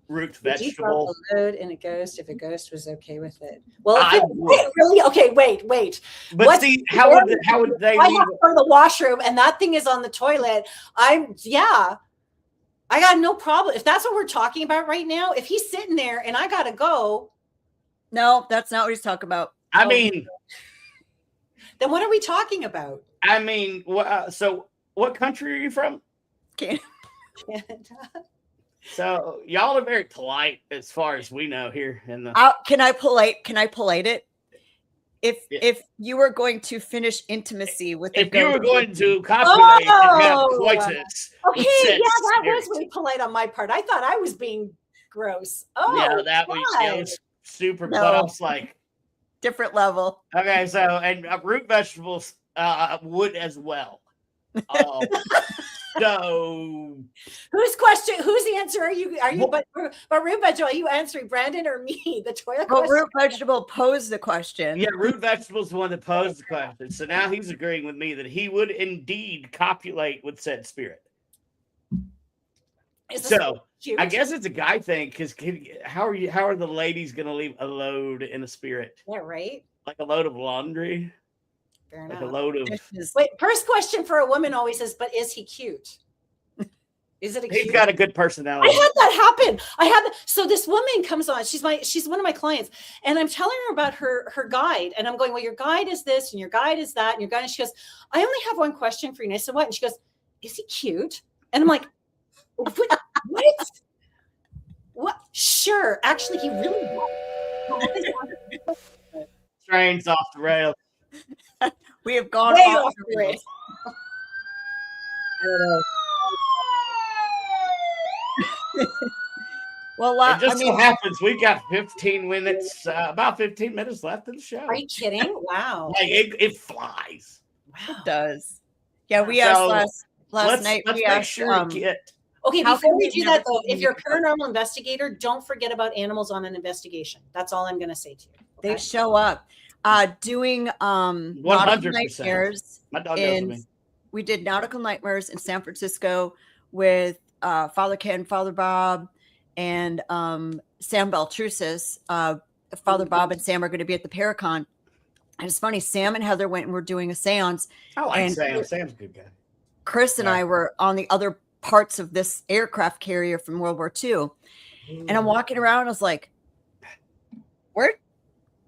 root vegetables. Would you drop a load in a ghost if a ghost was okay with it? Well, really? Okay, wait. But see, how would they? I have to go to the washroom and that thing is on the toilet. I got no problem. If that's what we're talking about right now, if he's sitting there and I got to go. No, that's not what he's talking about. I mean. Then what are we talking about? I mean, so what country are you from? Canada. So y'all are very polite as far as we know here in the. Can I polite it? If you were going to finish intimacy with if you were going to copulate and have coitus. Okay, that was really polite on my part. I thought I was being gross. Oh, yeah, that was super. No. But I was like, different level. Okay, so and root vegetables would as well. So whose answer are you but root vegetable, are you answering Brandon or me? The toilet question? Root vegetable posed the question. Yeah, root vegetable is the one that posed the question. So now he's agreeing with me that he would indeed copulate with said spirit. Is this So cute? I guess it's a guy thing because how are the ladies going to leave a load in a spirit? Yeah, right. Like a load of laundry? Fair Like enough. a load of. Wait, first question for a woman always is, but is he cute? Is it a He's cute? got a good I personality. had that happen. So this woman comes on. She's one of my clients, and I'm telling her about her guide, and I'm going, well, your guide is this, and your guide is that, and your guide. And she goes, I only have one question for you. And I said, what? And she goes, is he cute? And I'm like, what? What? Sure. Actually, he really was. Trains off the rail. We have gone Way off off the the rails. rails. I don't know. Well, It just so happens we've got 15 minutes, about 15 minutes left of the show. Are you kidding? Wow. Like it flies. Wow. it does. Yeah, we So, asked last night. Let's We make asked, sure to get. Okay, How before come we we've do never that though, seen if you're a you before? paranormal investigator, don't forget about animals on an investigation. That's all I'm going to say to you. They okay? show up doing nautical 100%. nightmares. My dog knows in- me. We did nautical nightmares in San Francisco with Father Ken, Father Bob, and Sam Beltrusis. Father Bob and Sam are going to be at the Paracon. And it's funny, Sam and Heather went and were doing a seance. I like and Sam. Sam's a good guy. Chris and Yeah. I were on the other parts of this aircraft carrier from World War II. And I'm walking around. I was like,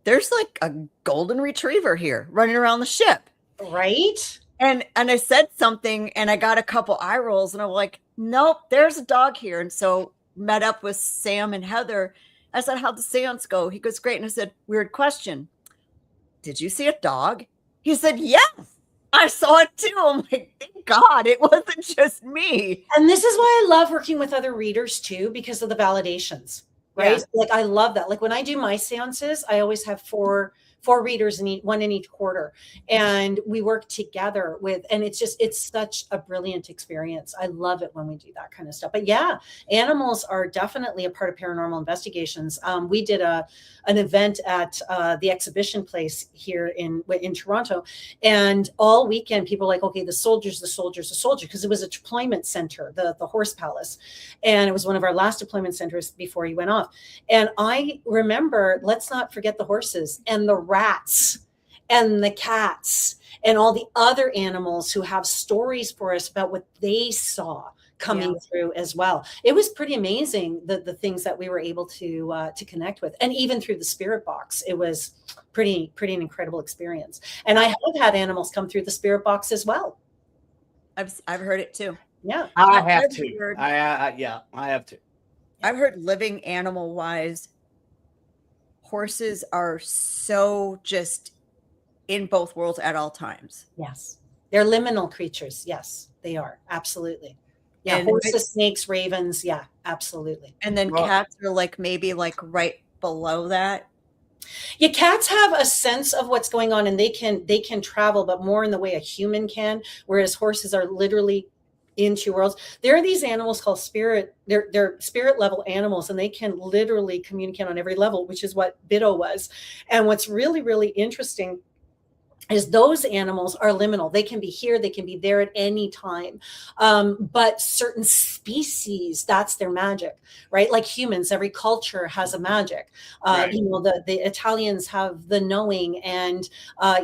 there's like a golden retriever here running around the ship. Right? And I said something and I got a couple eye rolls and I'm like, nope, there's a dog here. And so met up with Sam and Heather. I said, how'd the seance go? He goes, great. And I said, weird question. Did you see a dog? He said, yes, I saw it too. I'm like, thank God it wasn't just me. And this is why I love working with other readers too, because of the validations, right? Yeah. Like I love that. Like when I do my seances, I always have four readers one in each quarter, and we work together and it's such a brilliant experience. I love it when we do that kind of stuff. But yeah, animals are definitely a part of paranormal investigations. We did an event at the exhibition place here in Toronto, and all weekend people were like, okay, the soldiers, because it was a deployment center, the Horse Palace, and it was one of our last deployment centers before he went off. And I remember, let's not forget the horses and the rats and the cats and all the other animals who have stories for us about what they saw coming through as well. It was pretty amazing, the things that we were able to connect with, and even through the spirit box, it was pretty an incredible experience. And I have had animals come through the spirit box as well. I've heard it too. Yeah, I I've have to. heard- I have to. I've heard living animal wise, horses are so just in both worlds at all times. yes, they're liminal creatures. Yes, they are, absolutely. Yeah, And horses, snakes, ravens. Yeah, absolutely. And then Well- cats are like maybe like right below that. Yeah, cats have a sense of what's going on, and they can travel, but more in the way a human can, whereas horses are literally in two worlds. There are these animals called they're spirit level animals, and they can literally communicate on every level, which is what Bido was. And what's really, really interesting is those animals are liminal. They can be here, they can be there at any time. But certain species, that's their magic, right? Like humans, every culture has a magic. Right. You know, the Italians have the knowing, and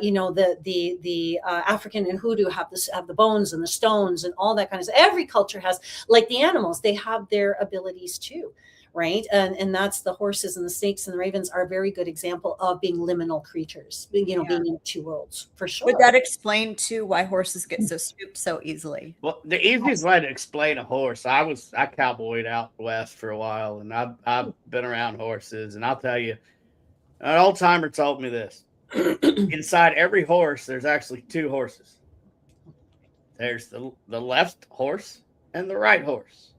you know, the African and Hoodoo have the bones and the stones and all that kind of stuff. Every culture has, like the animals, they have their abilities too. Right. And that's the horses and the snakes and the ravens are a very good example of being liminal creatures, you know, being in two worlds for sure. Would that explain too why horses get so spooked so easily? Well, the easiest way to explain a horse, I cowboyed out west for a while, and I've been around horses, and I'll tell you, an old timer told me this: inside every horse, there's actually two horses. There's the left horse and the right horse,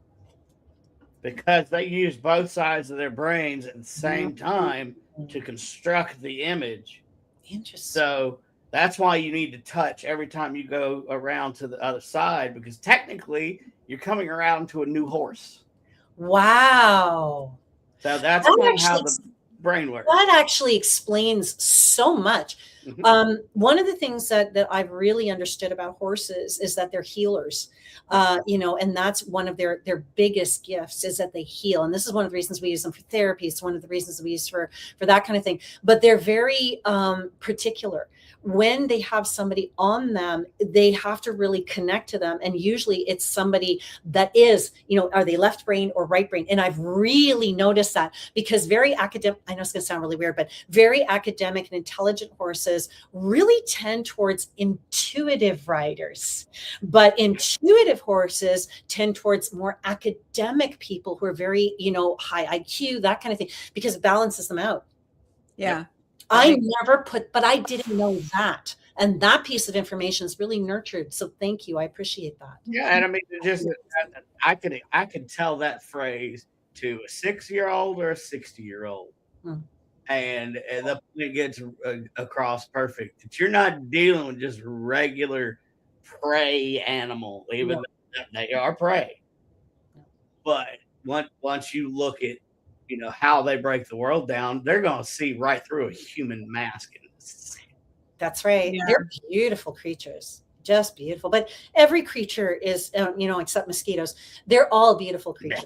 because they use both sides of their brains at the same time to construct the image. Interesting. So that's why you need to touch every time you go around to the other side, because technically you're coming around to a new horse. Wow. So that's That kind of how actually- brain works. That actually explains so much. One of the things that I've really understood about horses is that they're healers, and that's one of their biggest gifts is that they heal. And this is one of the reasons we use them for therapy. It's one of the reasons we use for that kind of thing. But they're very particular. When they have somebody on them, they have to really connect to them. And usually it's somebody that is, are they left brain or right brain? And I've really noticed that because very academic, I know it's going to sound really weird, but very academic and intelligent horses really tend towards intuitive riders. But intuitive horses tend towards more academic people who are very, high IQ, that kind of thing, because it balances them out. Yeah. I didn't know that. And that piece of information is really nurtured. So thank you. I appreciate that. Yeah. And I mean, I could tell that phrase to a 6-year-old or a 60-year-old. And it gets across perfect. That you're not dealing with just regular prey animal, even though they are prey. But once you look at how they break the world down, they're going to see right through a human mask. That's right. Yeah. They're beautiful creatures, just beautiful. But every creature is, except mosquitoes. They're all beautiful creatures.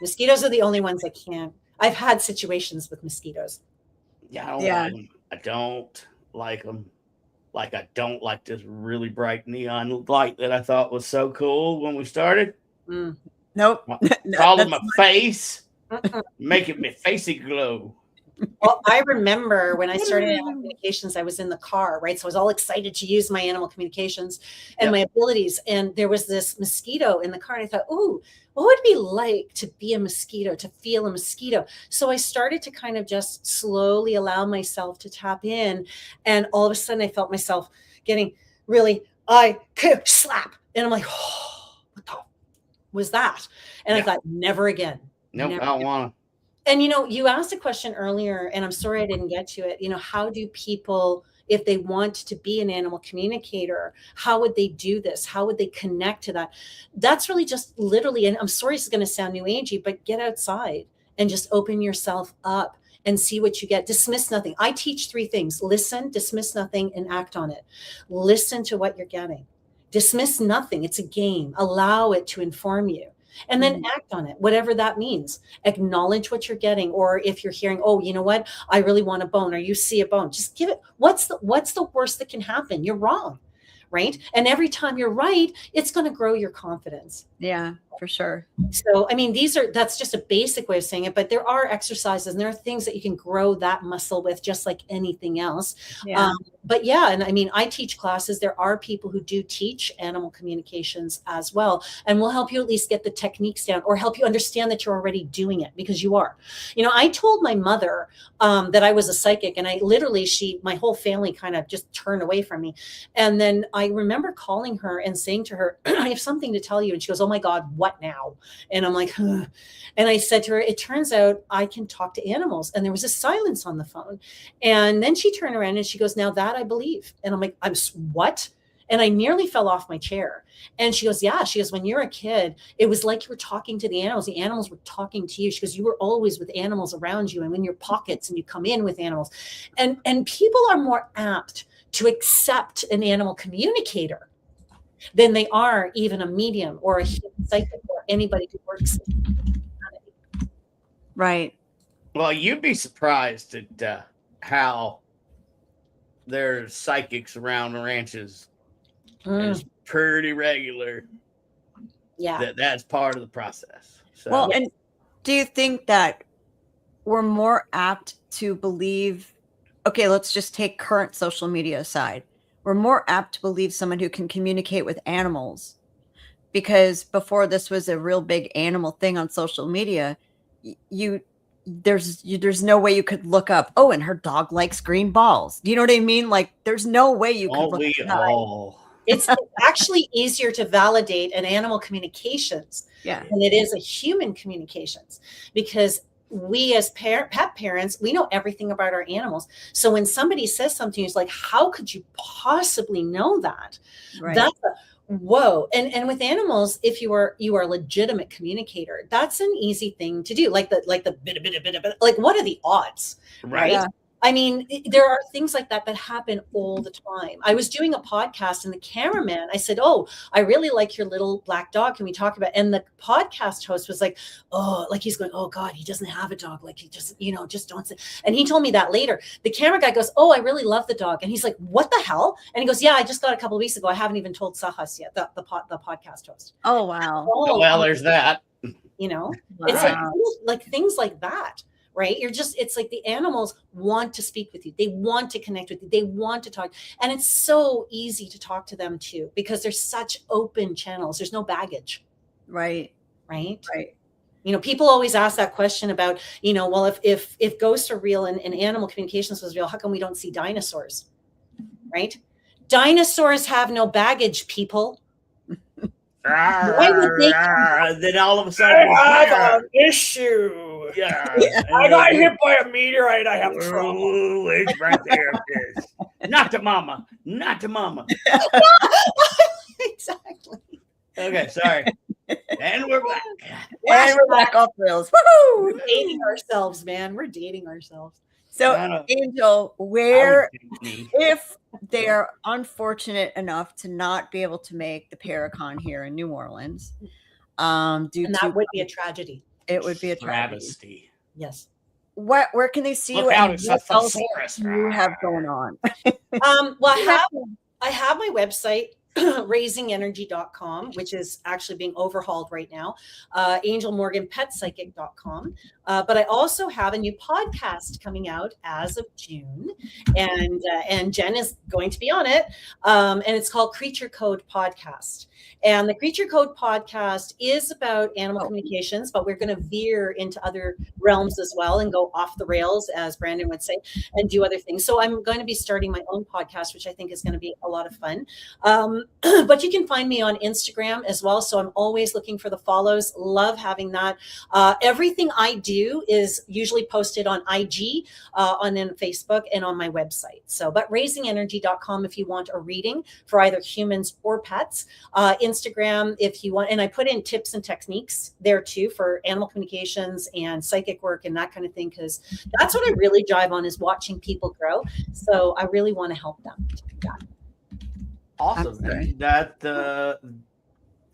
Mosquitoes are the only ones I can't. I've had situations with mosquitoes. I don't like them. Like I don't like this really bright neon light that I thought was so cool when we started. Nope. All in my face. Making my facey glow. Well, I remember when I started animal communications, I was in the car, right? So I was all excited to use my animal communications and my abilities. And there was this mosquito in the car. And I thought, ooh, what would it be like to be a mosquito, to feel a mosquito? So I started to kind of just slowly allow myself to tap in. And all of a sudden I felt myself getting really, slap. And I'm like, oh, what the was that? And I thought, never again. Nope, I don't want to. And, you asked a question earlier, and I'm sorry I didn't get to it. How do people, if they want to be an animal communicator, how would they do this? How would they connect to that? That's really just literally, and I'm sorry this is going to sound new agey, but get outside and just open yourself up and see what you get. Dismiss nothing. I teach 3 things: listen, dismiss nothing, and act on it. Listen to what you're getting. Dismiss nothing. It's a game. Allow it to inform you. And then act on it, whatever that means. Acknowledge what you're getting. Or if you're hearing, oh, you know what? I really want a bone, or you see a bone, just give it. What's the worst that can happen? You're wrong, right? And every time you're right, it's going to grow your confidence. Yeah, for sure. So, I mean, that's just a basic way of saying it, but there are exercises and there are things that you can grow that muscle with, just like anything else. Yeah. And I mean, I teach classes. There are people who do teach animal communications as well, and we'll help you at least get the techniques down, or help you understand that you're already doing it, because you are. I told my mother that I was a psychic, and I literally, my whole family kind of just turned away from me. And then I remember calling her and saying to her, I have something to tell you. And she goes, oh my God, what now? And I'm like, huh. And I said to her, it turns out I can talk to animals. And there was a silence on the phone. And then she turned around and she goes, now that I believe. And I'm like, what? And I nearly fell off my chair. And she goes, yeah. She goes, when you're a kid, it was like you were talking to the animals. The animals were talking to you. She goes, you were always with animals around you and in your pockets, and you come in with animals. And people are more apt to accept an animal communicator than they are even a medium or a human psychic or anybody who works. Right. Well, you'd be surprised at how there's psychics around the ranches. It's pretty regular. Yeah. That's part of the process. So. Well, and do you think that we're more apt to believe, okay, let's just take current social media aside. We're more apt to believe someone who can communicate with animals, because before this was a real big animal thing on social media, there's no way you could look up, oh, and her dog likes green balls. Do you know what I mean? Like, there's no way you could look we all. It's actually easier to validate an animal communications than it is a human communications, because we as pet parents, we know everything about our animals. So when somebody says something, it's like, how could you possibly know that? Right. That's whoa. And with animals, if you are a legitimate communicator, that's an easy thing to do. Like the bit, like, what are the odds? Right. Yeah. I mean, there are things like that happen all the time. I was doing a podcast and the cameraman, I said, oh, I really like your little black dog. Can we talk about it? And the podcast host was like, oh, like he's going, oh God, he doesn't have a dog. Like he just, just don't say. And he told me that later. The camera guy goes, oh, I really love the dog. And he's like, what the hell? And he goes, yeah, I just got a couple of weeks ago. I haven't even told Sahas yet, the podcast host. Oh, wow. Oh, well, there's that. Wow. It's like things like that. Right. It's like the animals want to speak with you. They want to connect with you. They want to talk. And it's so easy to talk to them too, because there's such open channels. There's no baggage. Right. Right. Right. People always ask that question about, well, if ghosts are real and animal communications was real, how come we don't see dinosaurs? Right. Dinosaurs have no baggage, people. Then all of a sudden, I have an issue. Yeah. I got hit by a meteorite. I have trouble. Oh, it's right there. Not to mama. Not to mama. Exactly. Okay, sorry. And we're back. And we're back off rails. Woohoo! We're dating ourselves, man. We're dating ourselves. So, Angel, if they are unfortunate enough to not be able to make the Paracon here in New Orleans, that would be a tragedy. It would be a travesty. Yes. Where can they see you? Look out, And it's what a else thesaurus. do you have going on? Well, I have my website, raisingenergy.com, which is actually being overhauled right now, angelmorganpetpsychic.com. But I also have a new podcast coming out as of June, and Jen is going to be on it, and it's called Creature Code Podcast. And the Creature Code Podcast is about animal communications, but we're going to veer into other realms as well and go off the rails, as Brandon would say, and do other things. So I'm going to be starting my own podcast, which I think is going to be a lot of fun. But you can find me on Instagram as well. So I'm always looking for the follows. Love having that. Everything I do is usually posted on IG, on Facebook, and on my website. So, but raisingenergy.com if you want a reading for either humans or pets. Instagram if you want, and I put in tips and techniques there too for animal communications and psychic work and that kind of thing, because that's what I really drive on, is watching people grow. So I really want to help them to do that. Awesome. And that the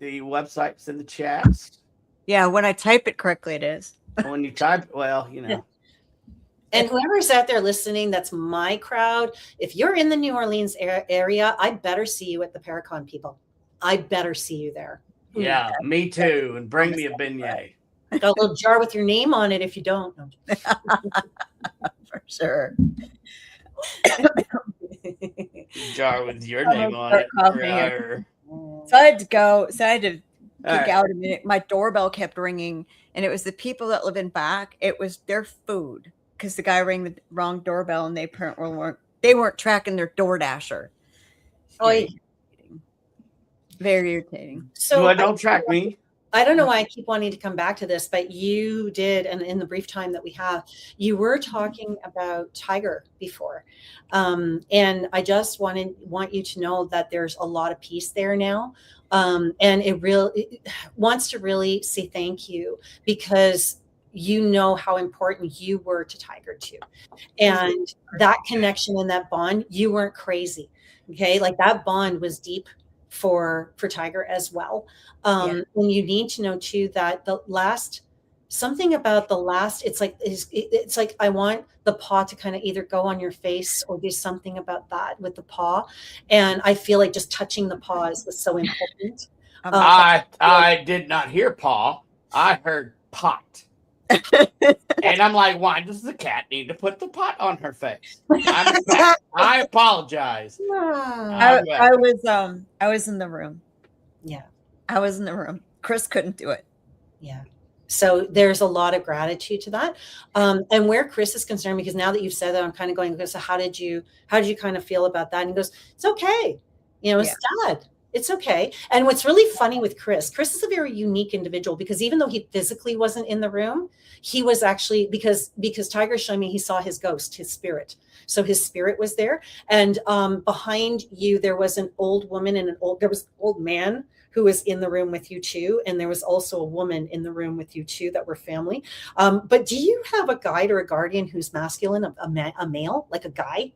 website's in the chats. Yeah, when I type it correctly, it is. When you type, And whoever's out there listening, that's my crowd. If you're in the New Orleans area, I better see you at the Paracon, people. I better see you there. Yeah, me too. And bring me a beignet. Got a little jar with your name on it if you don't. For sure. Jar with your name on it. So I had to go. So I had to kick out a minute. My doorbell kept ringing, and it was the people that live in back. It was their food, because the guy rang the wrong doorbell, and they weren't tracking their DoorDasher. Oh, very irritating. So don't track me. I don't know why I keep wanting to come back to this, but you did, and in the brief time that we have, you were talking about Tiger before, and I just want you to know that there's a lot of peace there now, and it wants to really say thank you, because you know how important you were to Tiger too, and that connection and that bond. You weren't crazy, okay? Like that bond was deep for Tiger as well. And you need to know too that something about the last, it's like I want the paw to kind of either go on your face or do something about that with the paw. And I feel like just touching the paws was so important. I did not hear paw. I heard pot. And I'm like, why does the cat need to put the pot on her face? I apologize. I was in the room. Yeah. I was in the room. Chris couldn't do it. Yeah. So there's a lot of gratitude to that. And where Chris is concerned, because now that you've said that, I'm kind of going, so how did you kind of feel about that? And he goes, it's okay. It's sad. It's okay. And what's really funny with Chris is a very unique individual, because even though he physically wasn't in the room, he was actually, because Tiger showed me, he saw his ghost, his spirit. So his spirit was there. And behind you, there was an old woman and there was an old man who was in the room with you too. And there was also a woman in the room with you too that were family. But do you have a guide or a guardian who's masculine, a male, like a guy?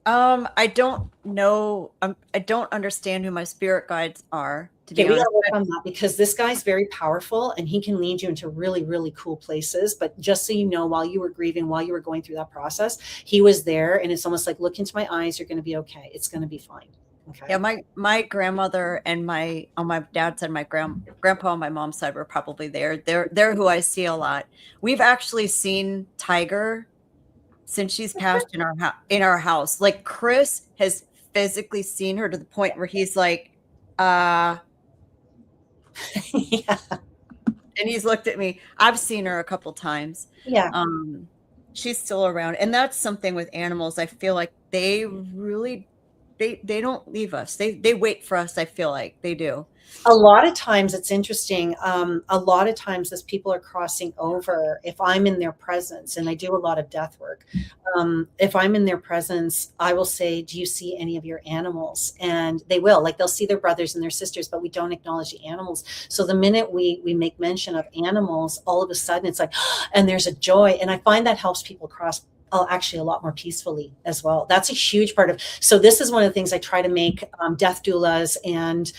I don't know. I don't understand who my spirit guides are. Okay, we gotta work on that, because this guy's very powerful and he can lead you into really, really cool places. But just so you know, while you were grieving, while you were going through that process, he was there. And it's almost like, look into my eyes. You're going to be okay. It's going to be fine. Okay. Yeah, my grandmother and on my dad's side, my grandpa on my mom's side were probably there. They're who I see a lot. We've actually seen Tiger since she's passed in our house. Like, Chris has physically seen her to the point where he's like, yeah. And he's looked at me. I've seen her a couple times. Yeah. She's still around. And that's something with animals. I feel like they really, they don't leave us. They wait for us. I feel like they do. A lot of times it's interesting. A lot of times as people are crossing over, if I'm in their presence, and I do a lot of death work, if I'm in their presence, I will say, do you see any of your animals? And they will, like, they'll see their brothers and their sisters, but we don't acknowledge the animals. So the minute we make mention of animals, all of a sudden it's like, and there's a joy. And I find that helps people cross actually a lot more peacefully as well. That's a huge part of, so this is one of the things I try to make death doulas and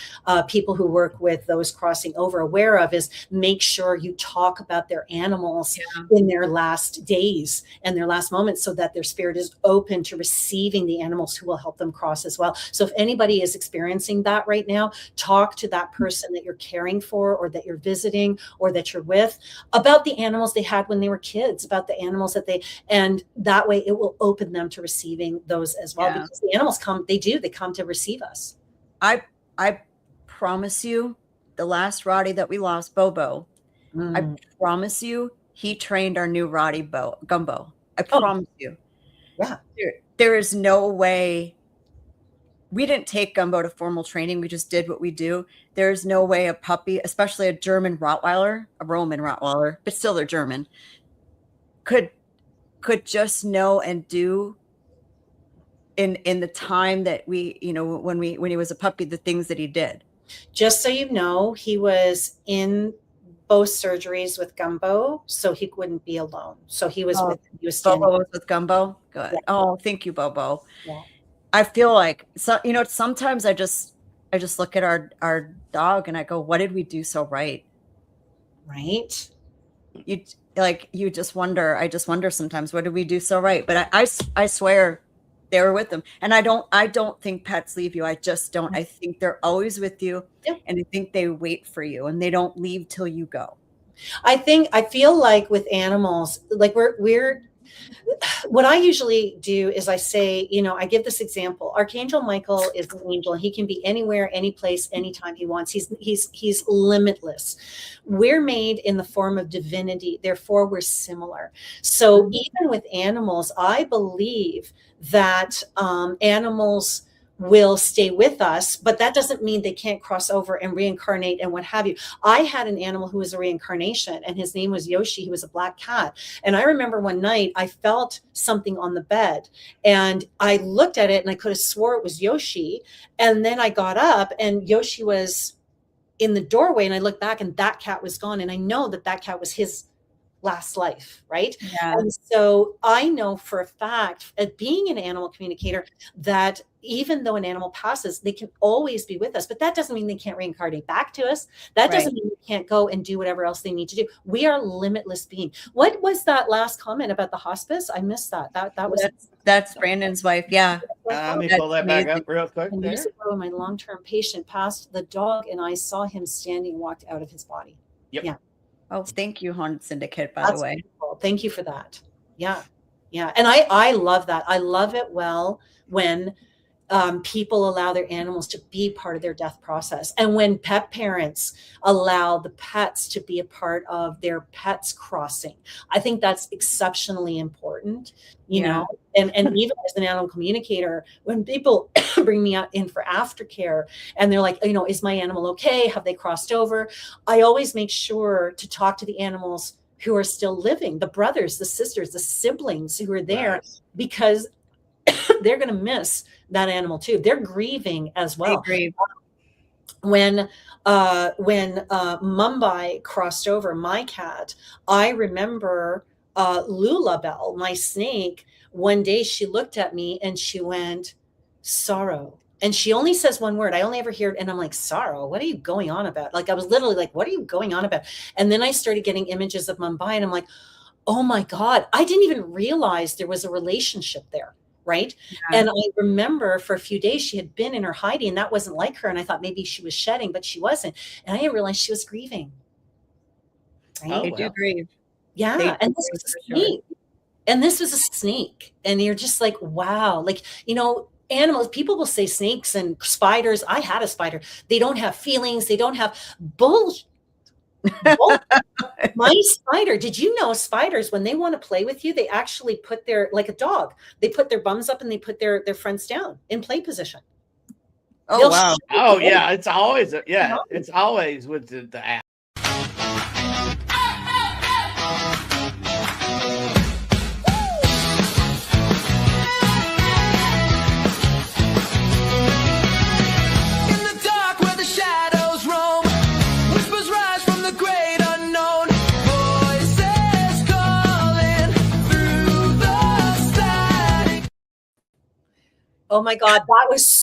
people who work with those crossing over aware of, is make sure you talk about their animals in their last days and their last moments, so that their spirit is open to receiving the animals who will help them cross as well. So if anybody is experiencing that right now, talk to that person that you're caring for, or that you're visiting, or that you're with, about the animals they had when they were kids, about the animals that and that way it will open them to receiving those as well. Yeah. Because the animals they come to receive us. I promise you, the last Roddy that we lost, Bobo, I promise you, he trained our new Roddy Gumbo. I promise you. Yeah. There is no way. We didn't take Gumbo to formal training. We just did what we do. There's no way a puppy, especially a German Rottweiler, a Roman Rottweiler, but still they're German, could just know and do in the time that we, when he was a puppy, the things that he did. Just so you know, he was in both surgeries with Gumbo, so he wouldn't be alone. So he was Bobo was with Gumbo. Good. Yeah. Oh, thank you, Bobo. Yeah. I feel like, sometimes I just look at our dog and I go, what did we do so right? Right. You just wonder. I just wonder sometimes, what did we do so right? But I swear they were with them. And I don't think pets leave you. I just don't. I think they're always with you. Yep. And I think they wait for you and they don't leave till you go. I feel like with animals, like what I usually do is I say, I give this example. Archangel Michael is an angel, and he can be anywhere, any place, anytime he wants. He's limitless. We're made in the form of divinity, therefore we're similar. So even with animals, I believe that animals will stay with us, but that doesn't mean they can't cross over and reincarnate and what have you. I had an animal who was a reincarnation, and his name was Yoshi. He was a black cat. And I remember one night I felt something on the bed, and I looked at it and I could have swore it was Yoshi. And then I got up and Yoshi was in the doorway, and I looked back and that cat was gone. And I know that cat was his last life, right? Yeah. And so I know for a fact, at being an animal communicator, that even though an animal passes, they can always be with us. But that doesn't mean they can't reincarnate back to us. That doesn't mean they can't go and do whatever else they need to do. We are limitless being. What was that last comment about the hospice? I missed that. That's Brandon's wife. Yeah. Let me pull that back up real quick. Years ago, my long-term patient passed, the dog and I saw him standing, walked out of his body. Yep. Yeah. Oh, thank you, Haunted Syndicate, by the way. Beautiful. Thank you for that. Yeah. Yeah. And I love that. I love it when people allow their animals to be part of their death process. And when pet parents allow the pets to be a part of their pets crossing, I think that's exceptionally important, you know, and even as an animal communicator, when people bring me out in for aftercare and they're like, you know, is my animal okay? Have they crossed over? I always make sure to talk to the animals who are still living, the brothers, the sisters, the siblings who are there, Right. because they're going to miss that animal too. They're grieving as well. They grieve. When Mumbai crossed over, my cat, I remember Lulabelle, my snake, one day she looked at me and she went, sorrow. And she only says one word. I only ever hear it. And I'm like, sorrow, what are you going on about? Like, I was literally like, what are you going on about? And then I started getting images of Mumbai and I'm like, oh my God, I didn't even realize there was a relationship there. Right. Yeah. And I remember for a few days she had been in her hiding and that wasn't like her. And I thought maybe she was shedding, but she wasn't. And I didn't realize she was grieving. Right? Oh, They do well. grieve. Yeah. They And do this was a for sure. snake. And this was a snake. And you're just like, wow. Like, you know, animals, people will say snakes and spiders. I had a spider. They don't have feelings. They don't have bullshit. My spider, did you know spiders, when they want to play with you, they actually put their, like a dog, they put their bums up and they put their fronts down in play position. Oh, They'll wow. show Oh you. yeah, it's always yeah, No. it's always with the app. In the dark where the shadows roam, whispers rise from the great unknown. Voices calling through the static. Oh my God, that was